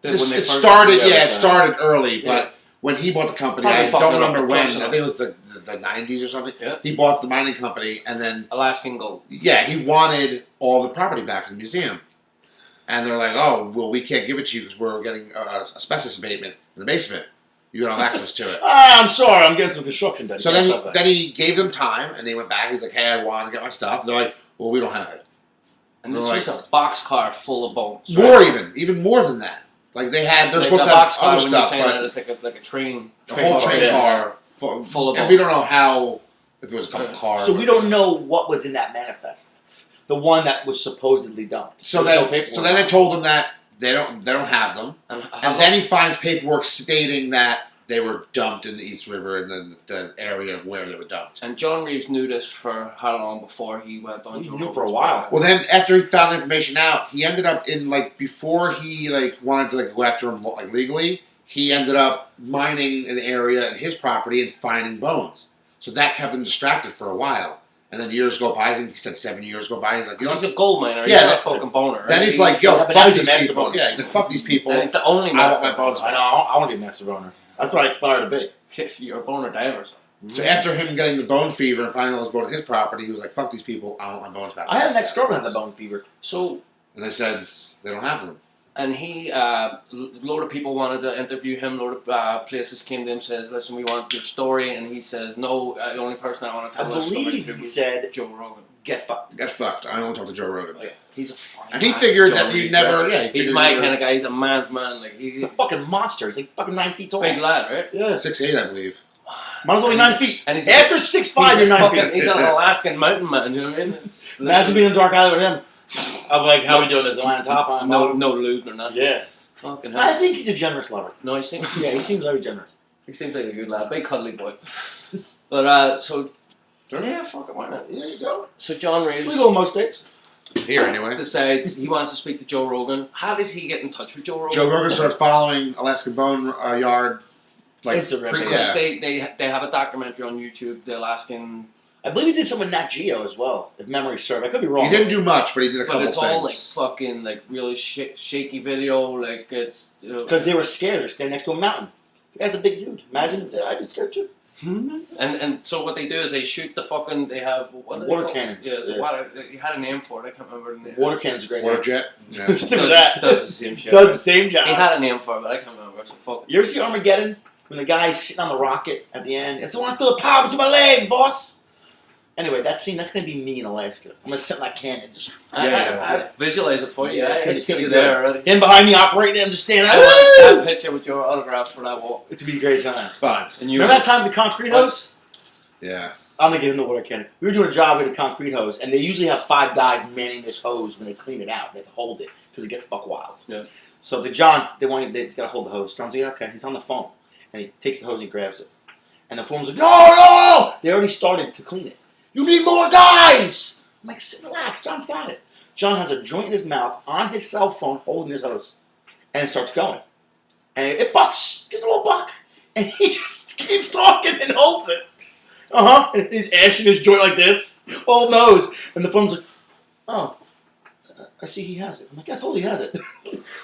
When it they first- started. yeah, Yeah, it yeah. started early, Yeah. but when he bought the company, Probably I fucking don't up remember the when. I personal. think it was the 90s or something. Yeah. He bought the mining company, and then Alaskan gold. he wanted all the property back to the museum. And they're like, "Oh, well, we can't give it to you because we're getting asbestos abatement in the basement. You don't have access to it." I'm sorry, I'm getting some construction done. So then he gave them time, and they went back. He's like, "Hey, I want to get my stuff." They're like, "Well, we don't have it." And this Right. was a boxcar full of bones. More even more than that. Like they're Like supposed the to have boxcar, other when you're stuff, saying but that, it's like a train. the whole train yeah. car Full of and bones. we don't know how if it was a couple Yeah. cars. So we don't know what was in that manifest. The one that was supposedly dumped. So There's then, no paperwork. so then they told him that they don't have them, And and then he finds paperwork stating that they were dumped in the East River and then the area of where they were dumped. And John Reeves knew this for how long before he went on He Joe knew Rogan's for a while. podcast? Well, then after he found the information out, he ended up in before he wanted to go after him legally. He ended up mining an area in his property and finding bones. So that kept him distracted for a while. And then years go by. I think he said 7 years go by. And he's like, Because he's a gold miner. Yeah, He's not a that- fucking boner. Right? then he's like, "Yo, Yeah, but fuck now he's a these master people." boner. Yeah, he's like, "Fuck these people." And he's the only I want master my bones I know. I want to be a master boner. That's what I aspire to be. If you're a boner diver. So. So after him getting the bone fever and finding all those bones on his property, he was like, "Fuck these people! I want my bones back." I had an ex-girlfriend that had the bone fever. So, And they said they don't have them. and he, a load of people wanted to interview him. A load of places came to him, says, "Listen, we want your story." And he says, "No, the only person I want to I tell this story believe to he is said, Joe Rogan." "Get fucked." That's fucked. I only talk to Joe Rogan. Like, he's a funny And he ass figured John that you Reeves, never. right? Yeah, he He's figured my you were kind of guy. He's a man's man. Like He's he's a fucking monster. He's like fucking 9 feet tall. big lad, right? Yeah. 6'8", I believe. Mine's only 9 feet. And he's After 6'5", you're 9 fucking, feet. he's an Alaskan mountain man. You know what I mean? It's, Imagine being in a dark alley with him. I'm like, how we doing this? Am I on top? On no, bottom? no lewd or nothing. Yeah. Fucking I hell. think he's a generous lover. No, he seems Yeah, he seems very generous. he seems like a good lad, big cuddly boy. But so yeah, fuck it, why not? There you go. So John It's Reeves legal in most states. Here, anyway. decides he wants to speak to Joe Rogan. How does he get in touch with Joe Rogan? Joe Rogan starts following Alaska Bone Yard. Instagram page. Because Yeah. they have a documentary on YouTube, the Alaskan, I believe he did some with Nat Geo as well, if memory serves. I could be wrong. He didn't do much, but he did a but couple it's things. all like fucking like really shaky video. Like it's Because they were scared. They're standing next to a mountain. The guy's a big dude. Imagine, I'd be scared too. and so what they do is they shoot the fucking. They have what are they Water called? cannons. Yeah, it's Yeah. a water. He had a name for it. I can't remember the name. Water cannon's a great Water name. jet. Yeah. Stick with does, that. does the same shit. Does the same job. He had a name for it, but I can't remember. So fuck. You ever see Armageddon? When the guy's sitting on the rocket at the end. It's I want to feel the power between my legs, boss. Anyway, that scene, that's going to be me in Alaska. I'm going to sit in that cannon. Just I visualize it for you. Yeah, I it's see gonna you be there already. him behind me operating, I'm just standing I there. want that picture with your autograph for that walk. It's going to be a great time. Fine. And you Remember that time with the concrete hose? Yeah. I'm going to get him the water cannon. We were doing a job with a concrete hose, and they usually have 5 guys manning this hose when they clean it out. They have to hold it because it gets buck wild. Yeah. So to John, they got to hold the hose. John's like, yeah, okay. He's on the phone. And he takes the hose and he grabs it. And the foreman's like, no! They already started to clean it. You need more guys! I'm like, sit, relax. John's got it. John has a joint in his mouth on his cell phone holding his hose. And it starts going. And it bucks. Gets a little buck. And he just keeps talking and holds it. And he's ashing his joint like this. Old nose. And the foreman's like, oh, I see he has it. I'm like, yeah, I told you he has it.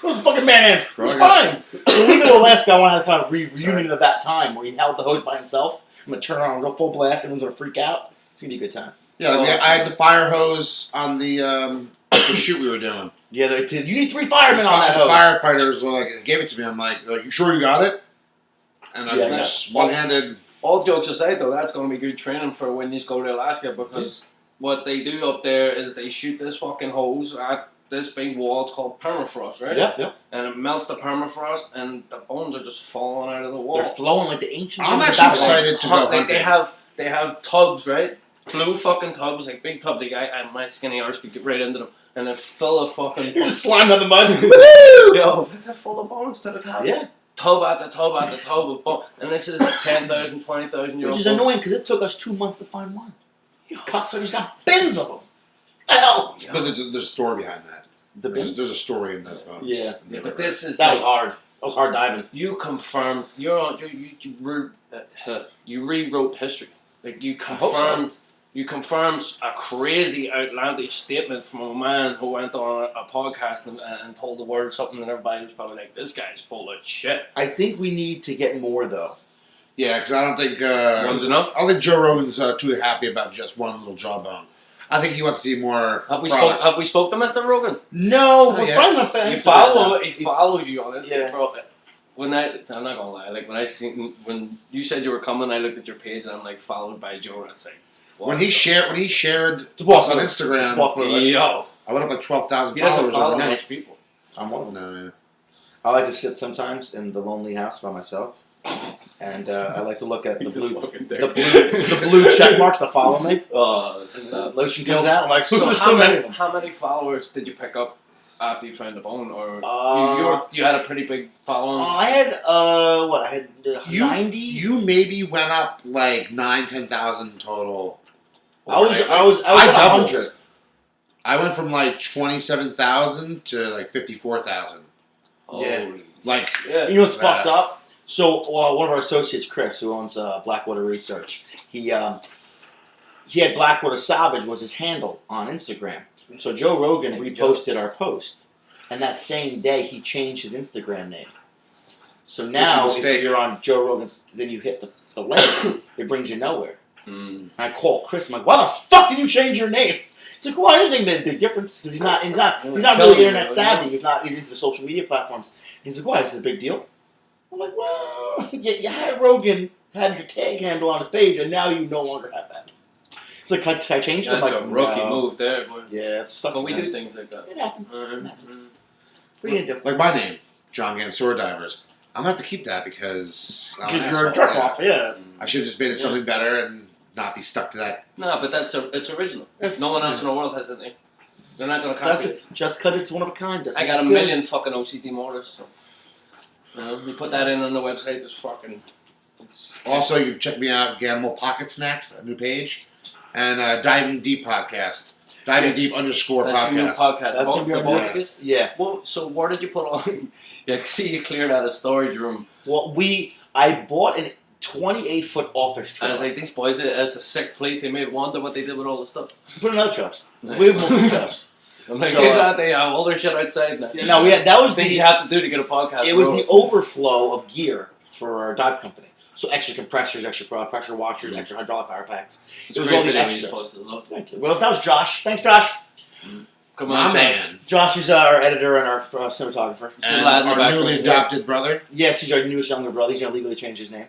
Those fucking man hands. It's fine. When we go to Alaska, I want to have kind of reunion of that time where he held the hose by himself. I'm going to turn around and go full blast. Everyone's going to freak out. It's going to be a good time. Yeah, I had the fire hose on the shoot we were doing. Yeah, you need 3 firemen on that The hose. firefighters were like, gave it to me. I'm like, you sure you got it? And I Yeah, just one-handed. all jokes aside, though, that's going to be good training for when you go to Alaska because what they do up there is they shoot this fucking hose at this big wall. It's called permafrost, right? Yep. And it melts the permafrost, and the bones are just falling out of the wall. They're flowing like the ancient. I'm bones of actually Babylon. excited to go Like hunting. they have tubs, right? Blue fucking tubs, like big tubs. Like my skinny arse could get right into them, and they're full of fucking. You're just sliding on the mud. Yo, they're full of bones to the top. Yeah. tub after tub after tub of bone, and this is 10,000, 20,000 euro. Which is annoying because it took us 2 months to find one. These cocksuckers got bins of them. Hell! But there's a story behind that. The bins? There's a story in those bones. Yeah. But this is That was hard. That was hard diving. You confirmed. You rewrote history. Like you confirmed. You confirmed a crazy, outlandish statement from a man who went on a podcast and told the world something, and everybody was probably like, "This guy's full of shit." I think we need to get more though. Yeah, because I don't think One's enough. I don't think Joe Rogan's too happy about just one little jawbone. I think he wants to see more. Have we product. spoke to Mr. Rogan? No, Oh, we're yeah. finding my fans. He follows you on Instagram, Yeah. bro. I'm not gonna lie. Like when you said you were coming, I looked at your page and I'm like followed by Joe. And I was like, When he shared us on popular. Instagram, yo, I went up like 12,000 he doesn't followers follow overnight. much people. I'm one of them. No, yeah. I like to sit sometimes in the lonely house by myself, and I like to look at the blue check marks that follow me. Oh, And the snap. lotion comes out. I'm like, So there's so many of them. how many followers did you pick up after you found the bone, or Uh, you had a pretty big following? I had I had 90. You maybe went up like 10,000 total. I was I at doubled. 100. I went from like 27,000 to like 54,000. Yeah. Like, Yeah. You know what's fucked up? So one of our associates, Chris, who owns Blackwater Research, he had Blackwater Salvage was his handle on Instagram. So Joe Rogan reposted our post, and that same day he changed his Instagram name. So now if mistake. you're on Joe Rogan's, then you hit the link, it brings you nowhere. Mm. And I call Chris. I'm like, "Why the fuck did you change your name?" He's like, "Well, I didn't think it made a big difference because he's not really internet savvy. He's not even into the social media platforms." He's like, "Why? Is this a big deal?" I'm like, "Well, you had Rogan had your tag handle on his page, and now you no longer have that." It's like, "Can I change it?" I'm That's like, a rookie "No." move there, boy. Yeah, it sucks. But we man. do things like that. It happens. Mhm. It happens. What are you gonna do? like my name, Johngannsewerdivers. I'm going to have to keep that because I'm an Because you're a asshole, jerk yeah. off. Yeah. I should have just made it something better and not be stuck to that. No, but it's original. No one else in the world has it. They're not gonna That's copy. it. Just because it's one of a kind doesn't I got a mean it's million fucking OCD motors. So, you put that in on the website. There's fucking. Also, you can check me out, Ganimal Pocket Snacks, a new page, and Diving Deep Podcast. Diving Yes. Deep _podcast. That's your new podcast. That's gonna be our the podcast. podcast? Yeah. Well, so where did you put all? Yeah, I see you cleared out a storage room. Well, I bought a 28-foot office I trailer. was like, these boys, it's a sick place. They may wonder what they did with all the stuff. Put another trust. Like- We have multiple trusts. I'm like, So, they have all their shit outside now. No, that was Things you have to do to get a podcast. It was rolling. the overflow of gear for our dive company. So extra compressors, extra pressure washers, extra hydraulic power packs. It's It was a great all the video you extras. posted. Loved it. Thank you. Well, that was Josh. Thanks, Josh. Come My on, man. Josh is our editor and our cinematographer. And lad in the our back newly room. adopted brother. Yes, he's our newest younger brother. He's going to legally change his name.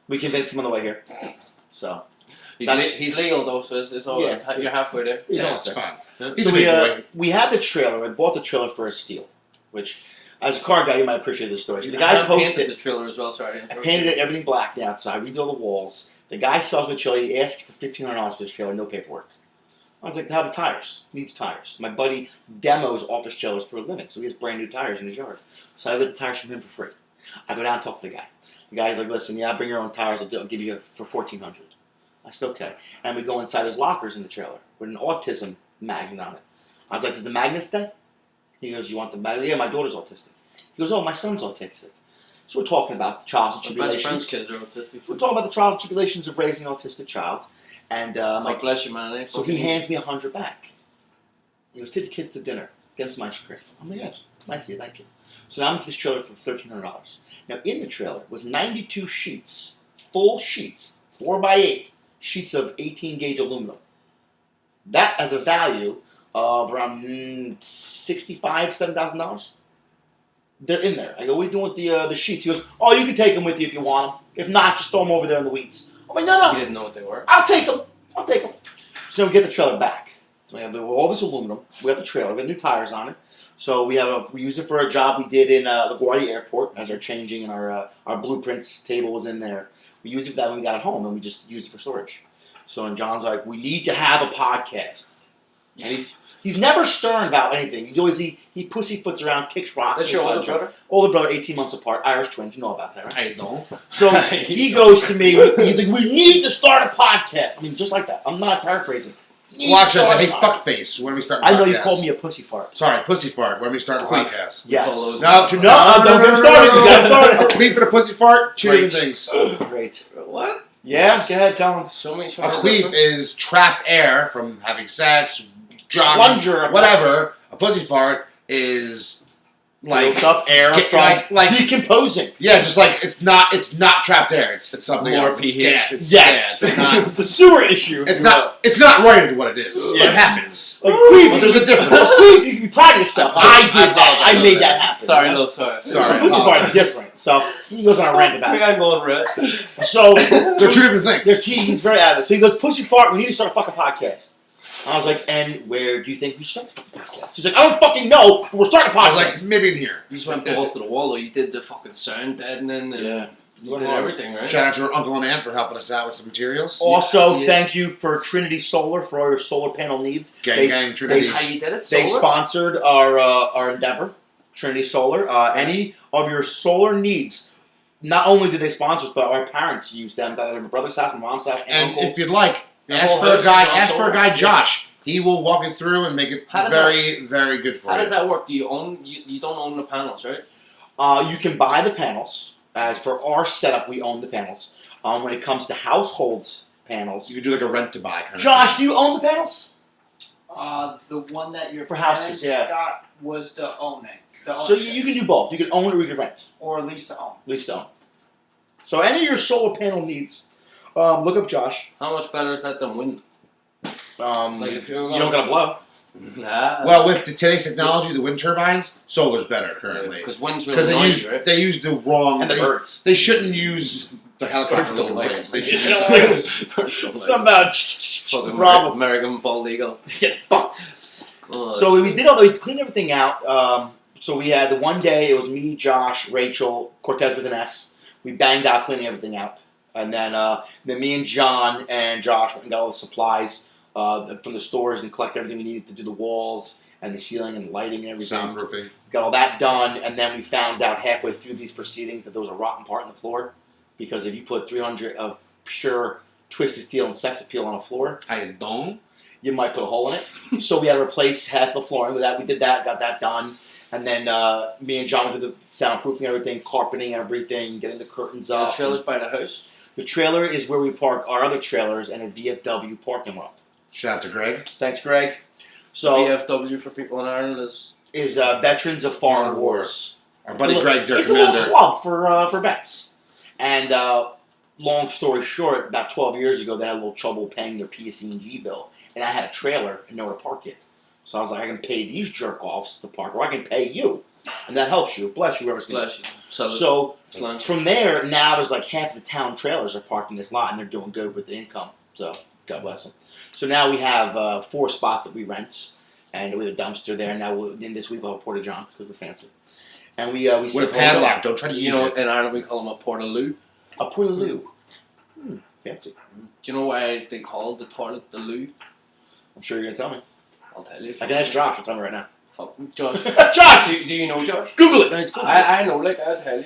We convinced him on the way here. So He's legal though, so it's all. Yeah, You're halfway there. he's Yeah, almost it's there. fun. Yeah. He's So a big boy. we had the trailer. I bought the trailer for a steal, which, as a car guy, you might appreciate this story. So the guy painted posted. the trailer as well. Sorry, I painted it everything black the outside. Redid all the walls. The guy sells me the trailer. He asked for $1,500 for this trailer, no paperwork. I was like, how are the tires? Needs tires. My buddy demos office trailers for a living, so he has brand new tires in his yard. So I get the tires from him for free. I go down and talk to the guy. The guy's like, listen, yeah, bring your own tires. I'll give you for $1,400. I said, okay. And we go inside. There's lockers in the trailer with an autism magnet on it. I was like, does the magnet stay? He goes, you want the magnet? Yeah, my daughter's autistic. He goes, oh, my son's autistic. So we're talking about the trials and My best friend's tribulations. kids are autistic. We're talking about the trials and tribulations of raising an autistic child. And God bless you, man. so he hands me $100 back. He goes, take the kids to dinner. Get them some ice cream. I'm like, yes, nice of you, thank you. So now I'm into this trailer for $1,300. Now in the trailer was 92 sheets, full sheets, 4x8 sheets of 18 gauge aluminum. That has a value of around $65,000, $7,000. They're in there. I go, what are you doing with the sheets? He goes, oh, you can take them with you if you want them. If not, just throw them over there in the weeds. I'm like, no. He didn't know what they were. I'll take them. So we get the trailer back. So we have all this aluminum. We have the trailer. We have new tires on it. So we use it for a job we did in LaGuardia Airport as our changing, and our blueprints table was in there. We used it for that when we got it home, and we just used it for storage. So and John's like, we need to have a podcast. And he's never stern about anything. He's always he pussyfoots around, kicks rocks. That's your older brother? Older brother, 18 months apart, Irish twins. You know about that, right? I don't. So he goes to me. He's like, "We need to start a podcast." I mean, just like that. I'm not paraphrasing. Watch this. Hey, fuckface. When we start. I know you called me a pussy fart. Sorry, pussy fart. When we start a podcast. Yes. No, don't get started. You got started. A queef and a pussy fart. Two different things. Great. What? Yeah. Go ahead. Tell him. A queef is trapped air from having sex, jogging, Plunger. whatever. A pussy fart is like built up air from like decomposing. Yeah, just like it's not trapped air. It's something More else. pH. Yes. It's not. It's a sewer issue. It's not right into what it is. Yeah. It happens. Like queef. But there's a difference. Queef, you can be proud of yourself. I did that. I made that happen. Sorry, love, sorry. A pussy fart is different. So he goes on a rant about it. I'm going red. So They're two different things. He's very avid. So he goes, pussy fart, we need to start a fucking podcast. I was like, and where do you think we should start the fucking podcast? He's like, I don't fucking know, but we're starting a podcast. I was like, maybe in here. You just went balls to the wall, though. You did the fucking sound deadening and you did everything, right? Shout out to our uncle and aunt for helping us out with some materials. Also, thank you for Trinity Solar for all your solar panel needs. Gang, Trinity. How you did it? They Solar? sponsored our endeavor, Trinity Solar. Any of your solar needs, not only did they sponsor us, but our parents used them. Got my brother's house, my mom's house, And uncle. if you'd like, Your ask whole for a house guy. is on Ask for a solar? guy, Josh. He will walk it through and make it very, very good for you. How does that work? Do you own? You don't own the panels, right? You can buy the panels. As for our setup, we own the panels. When it comes to household panels, You could do like a rent to buy kind of Josh, thing. do you own the panels? The one that your For houses, parents yeah. got was the owning. The So ownership. you can do both. You can own it or you can rent. Or at least to own. Lease to own. So any of your solar panel needs, look up Josh. How much better is that than wind? Like if you're you don't gotta blow. Nah. Well, with today's technology, the wind turbines, solar's better currently. Because wind's really Because noisy, right? they use the wrong. And the birds. They shouldn't use the helicopter Birds don't like blades. it. They should Birds don't like Somehow, Fucking problem. American bald eagle. Get fucked. Oh, So we did we cleaned everything out. So we had the one day, it was me, Josh, Rachel, Cortez with an S. We banged out cleaning everything out. And then me and John and Josh went and got all the supplies from the stores and collected everything we needed to do the walls and the ceiling and the lighting and everything. soundproofing. Got all that done, and then we found out halfway through these proceedings that there was a rotten part in the floor. Because if you put 300 of pure twisted steel and sex appeal on a floor, I don't. you might put a hole in it. So we had to replace half the flooring with that. We did that, got that done. And then me and John did the soundproofing, everything, carpeting, everything, getting the curtains The up. trailer's by the house. The trailer is where we park our other trailers and a VFW parking lot. Shout out to Greg. Thanks, Greg. So VFW for people in Ireland is Veterans of Foreign Wars. Our buddy Greg's their It's a little commander. club for vets. And long story short, about 12 years ago, they had a little trouble paying their PSE&G bill. And I had a trailer and nowhere to park it. So I was like, I can pay these jerk-offs to park, or I can pay you. And that helps you. Bless you, whoever's going to. Bless you. So Slants. from there, now there's like half the town trailers are parked in this lot, and they're doing good with the income. So God bless them. So now we have 4 spots that we rent, and we have a dumpster there. Now in this week we'll have a porta john because we're fancy. And we With a sit padlock. Don't try to use You know, it. in Ireland we call them a portaloo. a portaloo. Fancy. Do you know why they call the toilet the loo? I'm sure you're gonna tell me. I'll tell you. I can ask Josh. I'll tell me right now. Fuck, Josh. Josh, do you know Josh? Google it. No, it's Google it. I know, like, I'll tell you.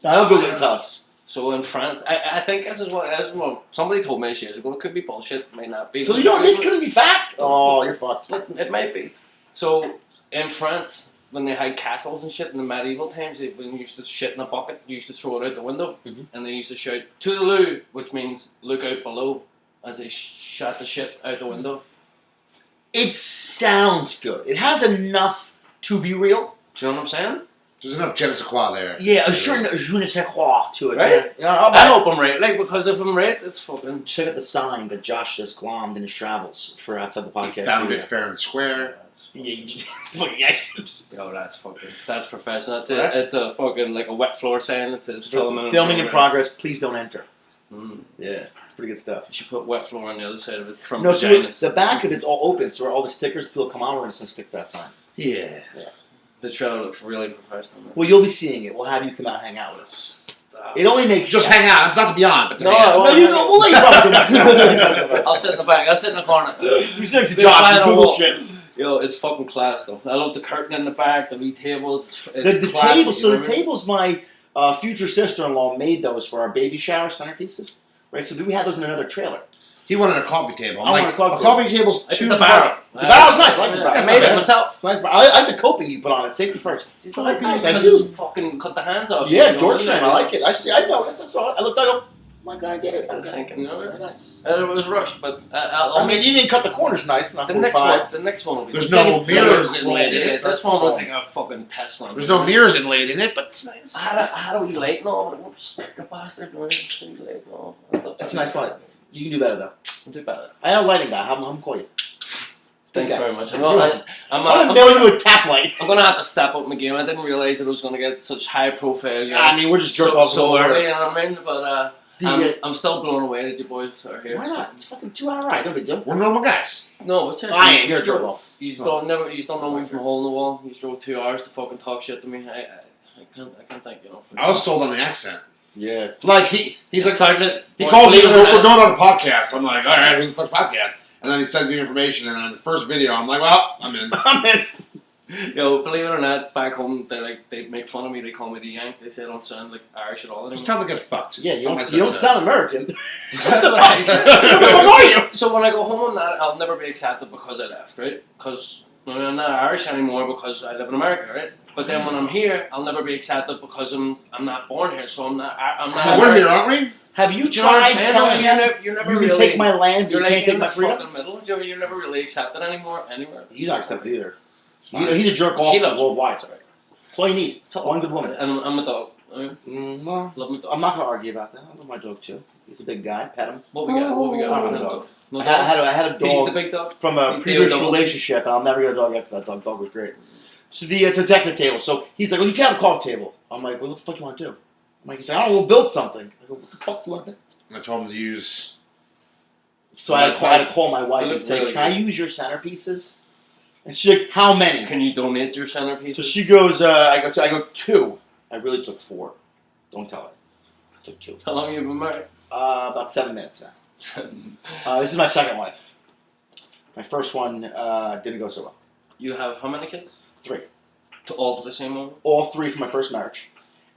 I'll Google it and tell us. So in France, I think this is what somebody told me years ago. It could be bullshit, it might not be. So you know this couldn't be fact? Oh, you're fucked. But it might be. So in France, when they had castles and shit in the medieval times, when you used to shit in a bucket, you used to throw it out the window, and they used to shout "to the loo," which means look out below, as they shot the shit out the window. It sounds good. It has enough to be real. Do you know what I'm saying? There's enough je ne sais quoi there. Yeah, a certain je ne sais quoi to it. Right? Yeah, I'll I bet. hope I'm right. Like, because if I'm right, it's fucking. Check out the sign that Josh just glommed in his travels for outside the He podcast. found studio. it fair and square. That's Yeah, fucking acted. Yo, that's professional. Right? It's a fucking like a wet floor sign. It's Filming in progress. Please don't enter. Mm. Yeah, it's pretty good stuff. You should put wet floor on the other side of it from No, so vaginas. the back of it's all open, so where all the stickers, people come on, we're just gonna stick that sign. Yeah. The trailer looks really professional. Man. Well, you'll be seeing it. We'll have you come out and hang out with us. It only makes Just sense. hang out, not to be on, but to No, hang out. No, you go. We'll let you talk I'll sit in the back. I'll sit in the corner. You sit next to They're Josh flying and on Google wall. shit. Yo, it's fucking class though. I love the curtain in the back, the wee tables. The It's classy, table. you So know the what I mean? tables, my future sister-in-law made those for our baby shower centerpieces. Right. So we had those in another trailer. He wanted a coffee table. I'm I like, want a coffee coffee table's I did too the barrel. The barrel's nice. I like the barrel. I made it Yeah. myself. It's nice, but I like the coping you put on it. Safety first. It's Like nice. because I do. it's fucking cut the hands off. Yeah, you know, door and trim. I like it. I see. I noticed. That's all. I looked. I go. My God, I get it. I'm thinking, you know, Very nice. it was rushed, but I mean, you didn't cut the corners nice. Not the next 45. one, the next one will be. There's good. no mirrors inlaid in Yeah, it. this one was like a fucking test run. There's no mirrors inlaid in it, but it's nice. I had a wee light and all, but it won't stick the bastard. No, it's a wee light and all. That's a nice light. You can do better though. I'll do better. I have a lighting guy. I'm call you. Thanks Okay. very much. I'm gonna I'm mail you a tap light. gonna have to step up my game. I didn't realize it was gonna get such high profile. You know, I mean, we're just jerk so, off so the early. water. You know what I mean? But I'm still blown away that you boys are here. Why not? It's a fucking 2 hour ride. No big deal. We're normal guys. No, but seriously, I ain't. You're a jerk off. You don't know me from a hole in the wall. You drove 2 hours to fucking talk shit to me. I can't thank you enough. I was sold on the accent. Yeah. Like he's like starting it. he calls me. Believe it or We're not. going on a podcast. I'm like, all right, who's the fuck podcast? And then he sends me information, and on the first video, I'm like, well, I'm in. I'm in. Yo, believe it or not, back home they make fun of me. They call me the Yank. They say I don't sound like Irish at all Just anymore. tell them to get fucked. Yeah, you Don't don't, mess that sound American. That's what I said. Who the fuck are you? So when I go home, I'll never be accepted because I left, right? Because I'm not Irish anymore because I live in America, right? But then when I'm here, I'll never be accepted because I'm not born here, so I'm not. Well, we're here, aren't we? Have you Do you know what I'm tried saying? telling him You're never you can really. take my land, but You're you like can't take in my the freedom? fucking middle. You're never really accepted anymore anywhere. He's not accepted either. Fine. He's a jerk off She loves me. worldwide. That's all you need. So, One good woman. And I'm a dog. I Well, love my dog. I'm not going to argue about that. I love my dog too. He's a big guy. Pet him. What we got? What we I got? don't No have a dog. dog. No I dog. had a He's the dog big dog. from a He's previous the double. relationship, and I'll never get a dog after that dog. Dog was great. So it's a deck table. So he's like, well, you can't have a coffee table. I'm like, well, what the fuck you want to do? I'm like, he's like, I don't know, we'll build something. I go, what the fuck do you want to build? And I told him to use. So I had to call my wife It and looks say, really can I good. use your centerpieces? And she's like, how many? Can you donate your centerpiece? So she goes, I go 2. I really took 4. Don't tell her. I took 2. How long have you been married? About 7 minutes now. This is my second wife. My first one didn't go so well. You have how many kids? 3. All to the same woman? All 3 from my first marriage.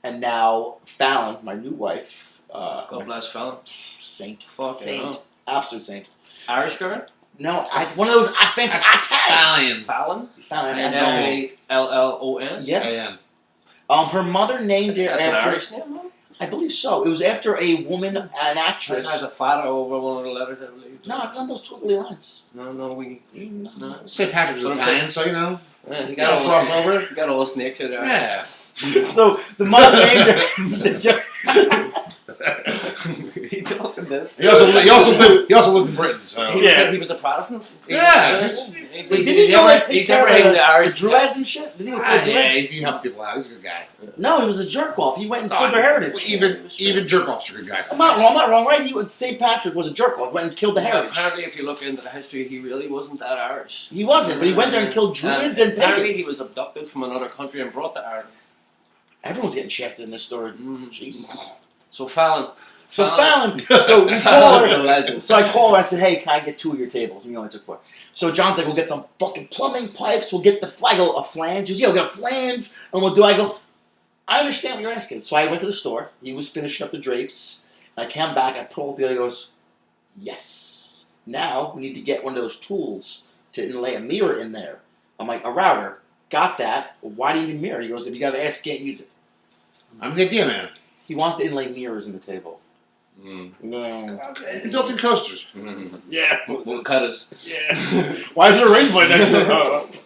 And now Fallon, my new wife, God bless Fallon. saint. Fuck saint. yeah. Absolute saint. Irish girl? No, one of those fancy tags. Fallon? Fallon. Fallon? Yes. Her mother named her That's an after. Irish name, no? I believe so. It was after a woman, an actress. This has a photo over one of the letters, I believe. No, it's on those twiggly lines. No, no. St. Patrick's What I'm Italian, so you know. Yeah, you You got a got crossover. you got all the snakes in there. Yeah. So the mother named her. He talking this. He also lived in Britain, so. He Yeah. said he was a Protestant. Yeah. He's Wait, didn't he go like take he's care everything of the Irish. druids and shit? Didn't he go Yeah, for druids? he helped people out. He's a good guy. No, he was a jerk off. He went and killed their heritage. Even jerk offs are good guys. I'm not wrong, right? St. Patrick was a jerk off. Went and killed the heritage. Apparently, if you look into the history, he really wasn't that Irish. He wasn't, but he went there and killed druids and apparently, pagans. he was abducted from another country and brought to Ireland. Everyone's getting shafted in this story. Jesus. So Fallon. So Fallon, so we call Fallon's a her. legend. So I call her. I said, "Hey, can I get 2 of your tables?" And we only took 4. So John's like, "We'll get some fucking plumbing pipes. We'll get the flag, a flange." He goes, "Yeah, we'll get a flange, and we'll do." I go, "I understand what you're asking." So I went to the store. He was finishing up the drapes. I came back. I pulled together. He goes, "Yes. Now we need to get one of those tools to inlay a mirror in there." I'm like, "A router. Got that. Why do you need a mirror?" He goes, "If you got to ask, can't use it." I'm the idea man. He wants to inlay mirrors in the table. Mm. No. Okay. Built-in coasters. Yeah. We'll cut us. Yeah. Why is there a razor blade next to it?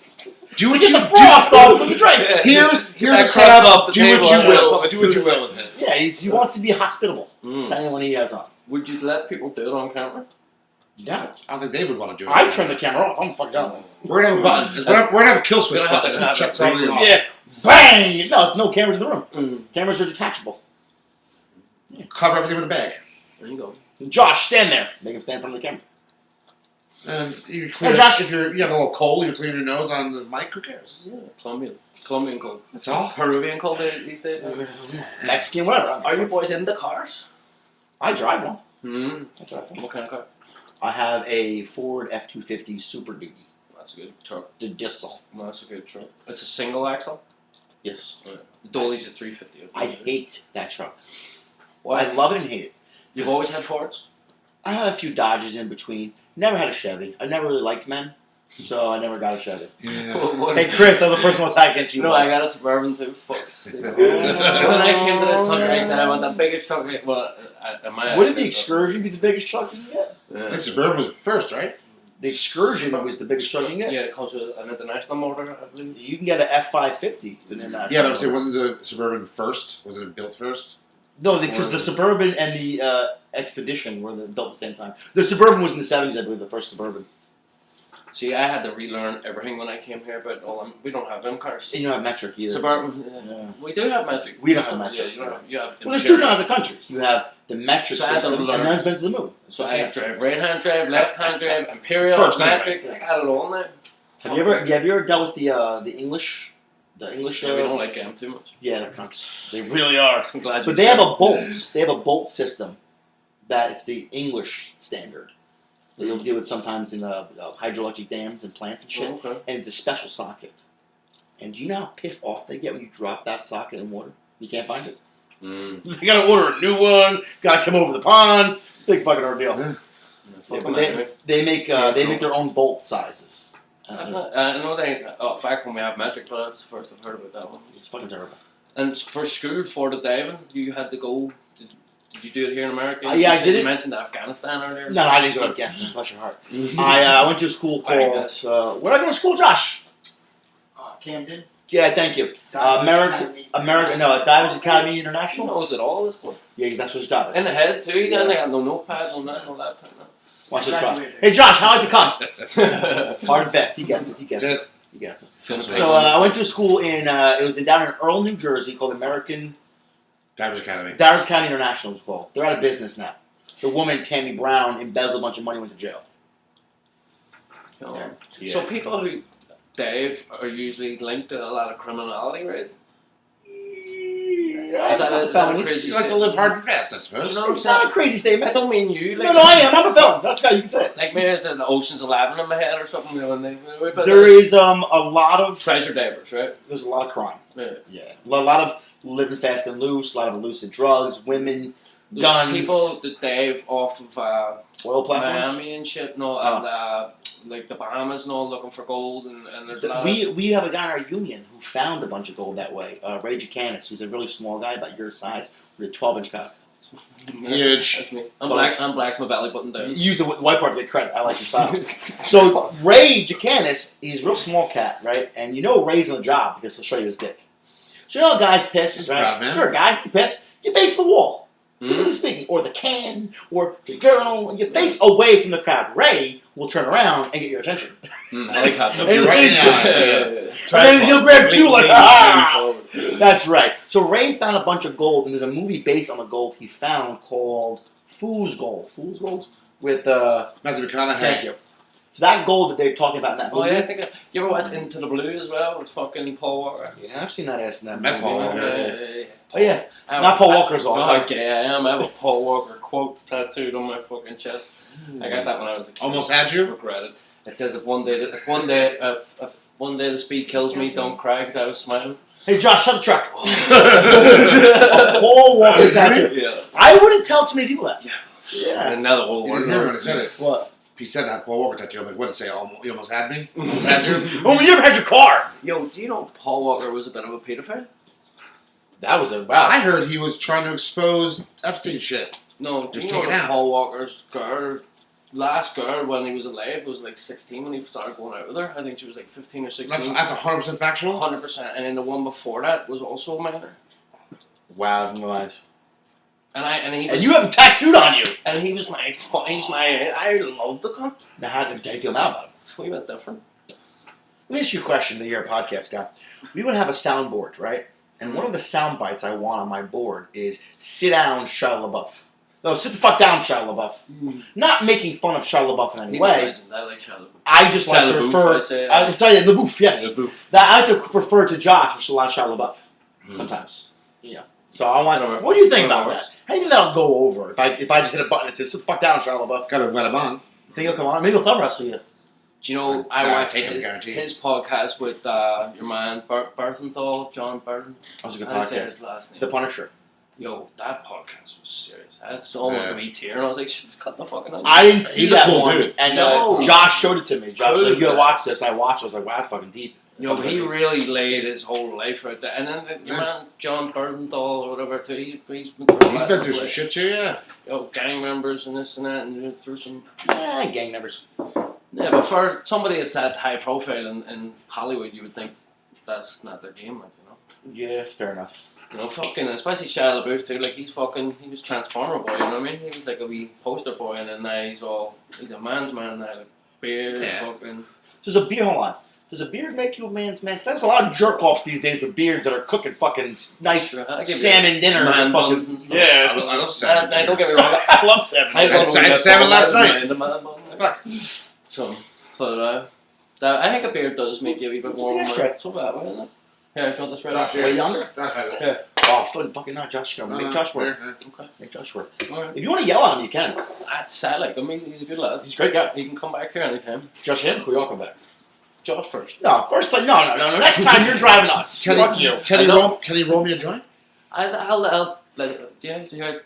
Do what Get you the frost off of the drink. Here's That the crust setup. off the Do what table you and will. fucking Do what you tune it. will with it. Yeah, he wants to be hospitable Mm. to anyone he has on. Would you let people do it on camera? Yeah. I don't think they would want to do it. I turn the camera off. I'm fucking done. We're gonna have a button. We're gonna have a kill switch We're gonna have button. to have Shuts a everything off. Yeah. Bang! No cameras in the room. Mm. Cameras are detachable. Cover everything with a bag. There you go. Josh, stand there. Make him stand in front of the camera. And you clear, Hey, Josh. if you have a little cold, you clean your nose on the mic. Who cares? Yeah, Colombian cold. That's all. Peruvian cold these days. Mexican, whatever. Are you boys into cars? I drive one. Hmm. I drive one. What kind of car? I have a Ford F-250 Super Duty. That's a good truck. The diesel. No, that's a good truck. It's a single axle. Yes. Right. The Dolly's a 350. I hate that truck. Why? I love it and hate it. You've always had Fords? I had a few Dodges in between. Never had a Chevy. I never really liked men, so I never got a Chevy. Yeah. Hey, Chris, that was a personal attack against you. No, I got a Suburban too. Fuck's sake. When I came to this country, I said I want the biggest truck. Well, Wouldn't the Excursion be the biggest truck you can get? I think Suburban was first, right? The Excursion was the biggest truck you can get. Yeah, it comes with an international motor, I believe. You can get an F-550. International Yeah, but I'm saying, motor. wasn't the Suburban first? Wasn't it built first? No, because the Suburban and the Expedition were built at the same time. The Suburban was in the 70s, I believe, the first Suburban. See, I had to relearn everything when I came here, but we don't have them cars. And you don't have metric either. Suburban, Yeah. We do have metric. We don't have metric. Yeah, you don't have. You have. Well, there's two kinds of countries. You have the metric So I had to system, learn. and that's been to the moon. So I drive right-hand drive, left-hand drive, imperial, First, metric. I got it all now. Have you ever dealt with the English? The English. Yeah, we don't like them too much. Yeah, they're cunts. They really are. I'm glad. But they have a bolt. They have a bolt system that is the English standard that you'll deal with sometimes in hydroelectric dams and plants and shit. Oh, okay. And it's a special socket. And do you know how pissed off they get when you drop that socket in water? You can't find it. They gotta order a new one. Gotta come over the pond. Big fucking ordeal. Yeah. Yeah, but they make their own bolt sizes. I know they back when we have metric, but that's the first I've heard about that one. It's fucking terrible. And for school for the diving, you had to go. Did you do it here in America? Yeah, I did it. You mentioned Afghanistan earlier. No, I didn't go to Afghanistan. Bless your heart. I went to a school called. Where did I go to school, Josh? Camden. Yeah, thank you. Divers Academy International. Knows it all. This boy. Yeah, that's what his job is. In the head too. You got Yeah. got no notepad, no that, no laptop. No. Watch this, Josh. Hey, Josh, how'd you come? Hard and fast. He gets it. He gets That's it. He gets it. So So I went to a school in it was down in Earl, New Jersey, called American Divers Academy. Divers Academy International. Was called. They're out of business now. The woman Tammy Brown embezzled a bunch of money, went to jail. Yeah. So people who dive are usually linked to a lot of criminality, right? Is that a crazy You like to live hard and fast, I suppose. You know what I'm It's not a saying? crazy I statement. don't mean you. Like, No, I am. I'm a felon. That's how you can say it. Like maybe it's an Ocean's 11 in my head or something. You know, but There is a lot of treasure divers, right? There's a lot of crime. Yeah. Yeah, a lot of living fast and loose. A lot of illicit drugs, women, There's guns, people that dive off of oil platforms. Miami and shit, no, and like the Bahamas and all, looking for gold, and there's a lot of... We have a guy in our union who found a bunch of gold that way. Ray Johngannsewerdivers, who's a really small guy, about your size, with a 12-inch cock. Huge. That's me. I'm black. I'm black. My belly button down. You use the white part to get credit. I like your style. So Ray Johngannsewerdivers, he's a real small cat, right? And you know Ray's on the job because he'll show you his dick. So you know, guys piss, That's right? proud, man. You're a guy, you piss, you face the wall. Mm. Typically speaking, or the can, or the girl, and you face away from the crowd. Ray will turn around and get your attention. Helicopter. And Right he's- now. And then he'll grab two like, ah! Forward. That's right. So Ray found a bunch of gold, and there's a movie based on the gold he found called Fool's Gold. Fool's Gold? With, Matthew McConaughey. thank you. So that gold that they're talking about in that Oh movie. yeah, I think you ever watch Into the Blue as well with fucking Paul Walker? Yeah, I've seen that ass in that Met movie. Paul Walker. Oh, yeah. I have Not Paul I- Walker's all. Oh, okay, I am. I have a Paul Walker quote tattooed on my fucking chest. I got that when I was a kid. Almost had I you? regret it. It says if one day the speed kills me, don't cry because I was smiling. Hey, Josh, shut the truck. A Paul Walker tattoo. Yeah. I wouldn't tell too many people that. Yeah. And now the whole You world didn't hear when I knows. said it. What? He said that Paul Walker tattoo. I'm like, what did it say? You almost had me? Almost had you? Oh, you never had your car. Yo, do you know Paul Walker was a bit of a pedophile? That was a wow. I heard he was trying to expose Epstein shit. No, do Just you take know it that out. Paul Walker's last girl when he was alive was like 16 when he started going out with her. I think she was like 15 or 16. That's 100% factual? 100%. And then the one before that was also a minor. Wow, no mind. And he was, And you have him tattooed on you. and he was I love the cunt. Now, how do you feel now about him? We went different. Let me ask you a question that you're a podcast guy. We would have a soundboard, right? And one of the sound bites I want on my board is "Sit down, Shia LaBeouf." No, sit the fuck down, Shia LaBeouf. Not making fun of Shia LaBeouf in any He's a way. legend. I like Shia LaBeouf. I just like to refer. Sorry, LaBeouf, yes. LaBeouf. I like to refer to Josh as Shia LaBeouf sometimes. Yeah. So I want. What do you think about that? How do you think that'll go over if I just hit a button that says "sit the fuck down, Shia LaBeouf"? Gotta let him on. Think he'll come on? Maybe he'll thumb wrestle you. Do you know, I watched Guaranteed. his podcast with your man Berthenthal, John Burton. That was a good How do you say podcast. his last name? The Punisher. Yo, that podcast was serious. That's almost a wee tear. And I was like, cut the fucking out. I didn't see He's a that cool one, dude. and No. Josh showed it to me. Josh was like, "You gotta watch Good. this." I watched. I was like, "Wow, that's fucking deep." Yo, but he really laid his whole life out there. And then your man John Burdenthal or whatever too. He's been He's been that through as some well. shit too, yeah. Yo, gang members and this and that, and through some. Gang members. Yeah, but for somebody that's at high profile in Hollywood, you would think that's not their game, like, you know. Yeah, fair enough. You know, fucking, especially Shia LaBeouf too. Like he was Transformer boy. You know what I mean? He was like a wee poster boy, and then now he's a man's man now. Like beard, fucking. Does a beard? Hold on. Does a beard make you a man's man? 'Cause there's a lot of jerk offs these days with beards that are cooking fucking nice salmon dinners man and buns fucking and stuff. yeah. I love salmon. Don't get me wrong. I love salmon. I had salmon last night. The man bun. Fuck. So, but I think a beard does make you a wee bit more. What's the extra? So that way, isn't it? Here, do you want this right Josh, off? yeah. Way younger? Josh has it. Yeah. Oh, fucking not Josh. Make Josh work. Okay. Make Josh work. Alright. If you want to yell at him, you can. That's sad. Like I mean, he's a good lad. He's a great guy. He can come back here anytime. Josh him. We all come back. Josh first. No, first time. No. Next time you're driving us. Fuck you. Can he roll me a joint? I'll yeah.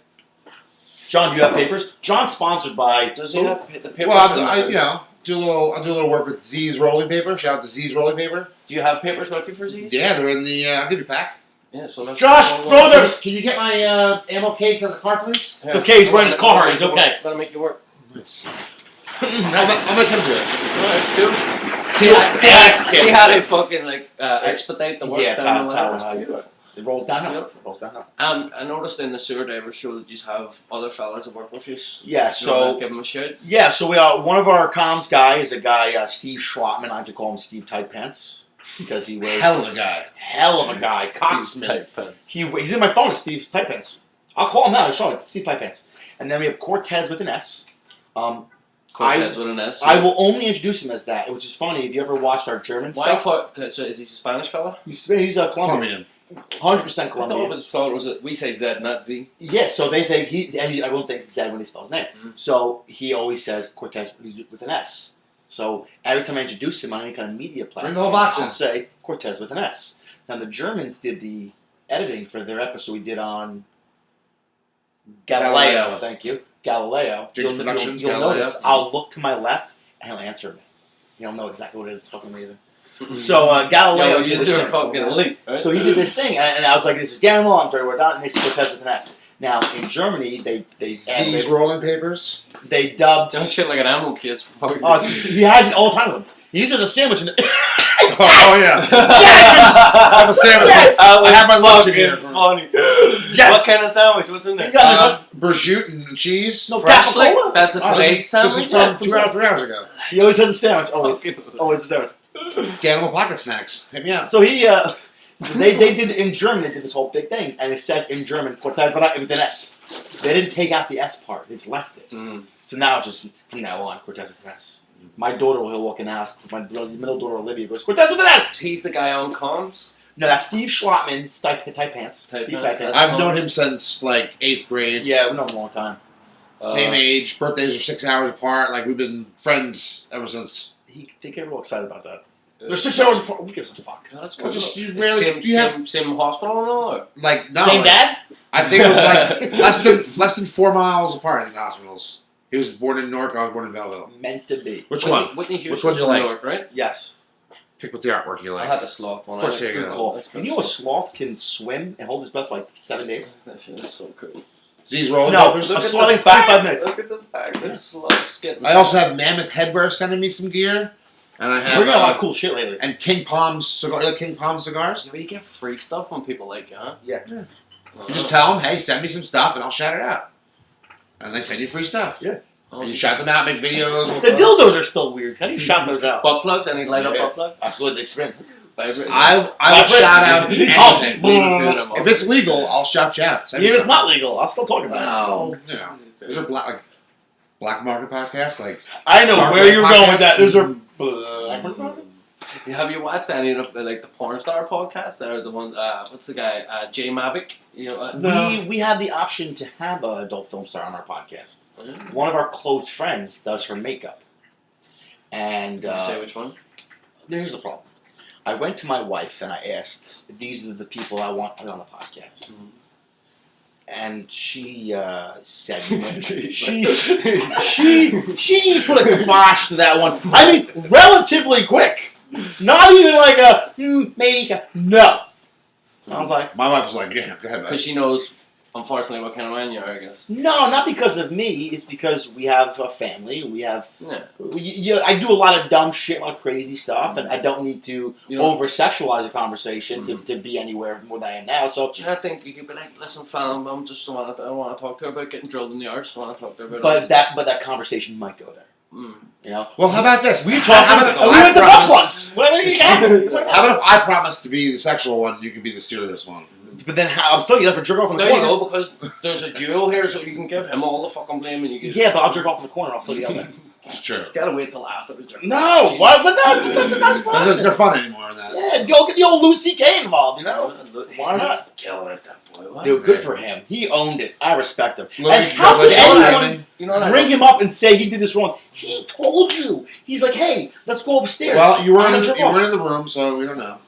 John, do you have papers? John's sponsored by. Does he have the papers? Well, in I the you house? know do a little work with Z's rolling paper. Shout out to Z's rolling paper. Do you have papers with you for Z's? Yeah, they're in the. I'll give you a pack. Yeah. So let's Josh, brother! Can you get my ammo case at the car, please? Yeah. It's okay, he's wearing his car, he's okay. Gotta make you work. I'll make him do it. Alright, dude. See how they fucking like expedite the work. Yeah, it's down how the line? you do it. It rolls downhill. It rolls downhill. I noticed in the sewer diver show that you have other fellas that work with you. Yeah, so give them a shout. yeah, so we one of our comms guy is a guy Steve Schrottman. I like to call him Steve Tight Pants because he wears Hell of a guy. Coxman. He's in my phone. It's Steve Tight Pants. I'll call him now. I'll show him. Steve Tight Pants. And then we have Cortez with an S. Cortez with an S. I will only introduce him as that, which is funny. If you ever watched our German stuff, So is he a Spanish fella? he's a Colombian. 100% I Colombian. thought it was we say Z, not Z. Yeah, so they think everyone thinks Zed when he spells his name. Mm-hmm. So he always says Cortez with an S. So every time I introduce him on any kind of media platform, Bring the whole box in. I'll say Cortez with an S. Now the Germans did the editing for their episode we did on Galileo. Thank you, Galileo. Jinx Productions, You'll Galileo. notice I'll look to my left and he'll answer me. He'll know exactly what it is. It's fucking amazing. So Galileo did this thing. fucking elite. Right? So he did this thing, and I was like, "This is Gamma, I'm Dirtywaterdon, and this is Cortez with an S." Now in Germany, Z's rolling papers. they dubbed. Don't shit like an ammo case. For He has it all the time with him. He uses a sandwich in the. Oh yeah. I have a sandwich. Yes! I have my lunch in here. Funny. Yes! What kind of sandwich? What's in there? You got Prosciutto and cheese. No, Fresh, Coca-Cola? like, that's a Oh, today's this sandwich. is from 2 hours, 3 hours ago. He always has a sandwich. Always, Fucking- always a sandwich. Animal pocket snacks. Hit me up. So he, they did in German. They did this whole big thing, and it says in German Cortez with an S. They didn't take out the S part. They just left it. Mm. So now, just from now on, Cortez with an S. My daughter will walk in the house. My middle daughter Olivia goes Cortez with an S. He's the guy on comms. No, that's Steve Schlottman, Tight Pants. Tight Steve Pants, Tight Pants. I've known him since like 8th grade. Yeah, we've known him a long time. Same age. Birthdays are 6 hours apart. Like we've been friends ever since. They get real excited about that. They're 6 hours apart. Who gives a fuck? God, that's Well, good. just you rarely. Do you have Same hospital and all? like no? Same like, dad? I think it was like less than 4 miles apart in the hospitals. He was born in Newark. I was born in Belleville. Meant to be. Which one? Whitney Which Houston's one do you from like? Newark, right? Yes. Pick with the artwork you I like. had the sloth one. Of course I you like go. Cool. That's You know a sloth can swim and hold his breath for like 7 days? That shit is so cool. Z's rolling No, papers. a sloth is 45 minutes. Look at the back. This sloth's getting. I also have Mammoth Headwear sending me some gear, and I have We're getting a lot of cool shit lately. and King Palm cigar. King Palm cigars. You get free stuff from people like you, huh? Yeah. You just tell them, hey, send me some stuff, and I'll shout it out. And they send you free stuff. Yeah. Oh, And you shout them out, make videos. The dildos are still weird. How do you shout those out? butt plugs? Any light up Yeah. butt plugs? Absolutely, they spin. Favorite? I will Vibrate. shout out He's all- anything. Leave a few of them If off. it's legal, I'll shout you out. Send me Even if it's something. not legal, I'll still talk about Well, you know. There's a black market podcast, like I know Dark where Web you're going with podcast? that. There's a black market. Have you watched any of the porn star podcasts? Or the one, what's the guy, Jay Mavic? You know, No. We have the option to have an adult film star on our podcast. Can One of our close friends does her makeup, and you say which one? here's the problem. I went to my wife and I asked, "These are the people I want put on the podcast." Mhm. And she said she put a kibosh to that one. I mean, relatively quick. Not even like a maybe. No. I was like, my wife was like, "Yeah, go ahead, Because man." she knows, unfortunately, what kind of man you are, I guess. no, not because of me. It's because we have a family. We have. Yeah. I do a lot of dumb shit, a lot of crazy stuff, and I don't need to You know, over sexualize a conversation to be anywhere more than I am now. So, I think you could be like, listen, fam, I want to talk to her about getting drilled in the arse. I want to talk to her about but this. that conversation might go there. You know. Well, how about this? We How talked. about if We I went to promise- butt once. What do you got? How about if I promise to be the sexual one, you can be the serious one? But then I'm still yelling for jerk off in the There you corner. go, because there's a duo here, so you can give him all the fucking blame and you can. Yeah, but I'll jerk off in the corner. I'll still yell at. It's true. You gotta wait till after the jerk. No, what? But that's fine. They're fun anymore in that. Yeah, go get the old Lucy K involved. You know. Why not? He's killing it, that boy. What? Dude, good for him. He owned it. I respect him. Look, And you how know could what, anyone You know what? bring him up and say he did this wrong? He told you. He's like, hey, let's go upstairs. Well, you weren't I'm in gonna jerk you off. weren't in the room, so we don't know.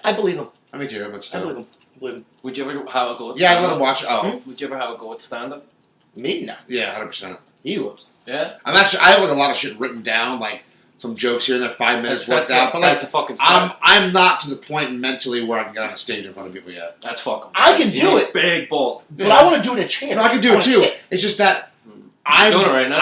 I believe him. I mean, too, but I still. believe him. I believe him. Would you ever have a go at Yeah, I stand-up? let him watch. Oh, Would you ever have a go at stand-up? Me? No. yeah, 100%. He was. Yeah? I have like a lot of shit written down, like some jokes here and there, 5 minutes worked out. But like, that's a fucking start. I'm not to the point mentally where I can get on a stage in front of people yet. That's fucking I can You do need it. Big balls. But I want to do it in a chair. No, I can do it wanna too. sit. It's just that I'm doing it right now.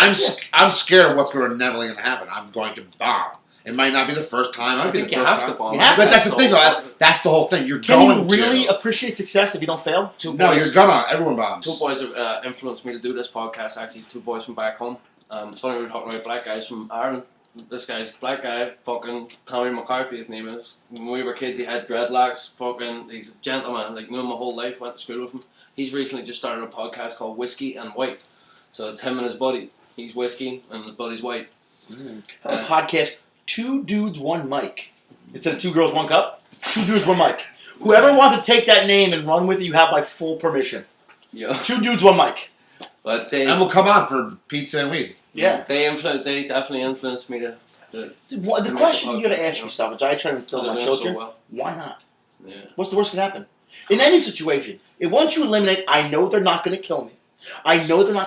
I'm scared of what's never going to happen. I'm going to bomb. It might not be the first time. It I might be think the you first have time. to bomb. You have But that's the so thing, though. important. That's the whole thing. You're Can going you really to. appreciate success if you don't fail? No, you're gonna. Everyone bombs. Two boys influenced me to do this podcast, actually. Two boys from back home. It's funny we were talking about black guys from Ireland. This guy's black guy, fucking Tommy McCarthy, his name is. When we were kids, he had dreadlocks, fucking, he's a gentleman, like knew him my whole life, went to school with him. He's recently just started a podcast called Whiskey and White. So it's him and his buddy. He's whiskey and his buddy's white. A podcast, 2 dudes, 1 mic. Instead of 2 girls, 1 cup, 2 dudes, 1 mic. Whoever wants to take that name and run with it, you have my full permission. Yeah. 2 dudes, 1 mic. But they, And we'll come on for pizza and weed. Yeah. they definitely influenced me to The make question the you got to podcast, ask you know. yourself, which I try to instill in they're my doing so children, well. why not? Yeah. What's the worst that can happen? In any situation, if once you eliminate, I know they're not going to kill me. I know they're not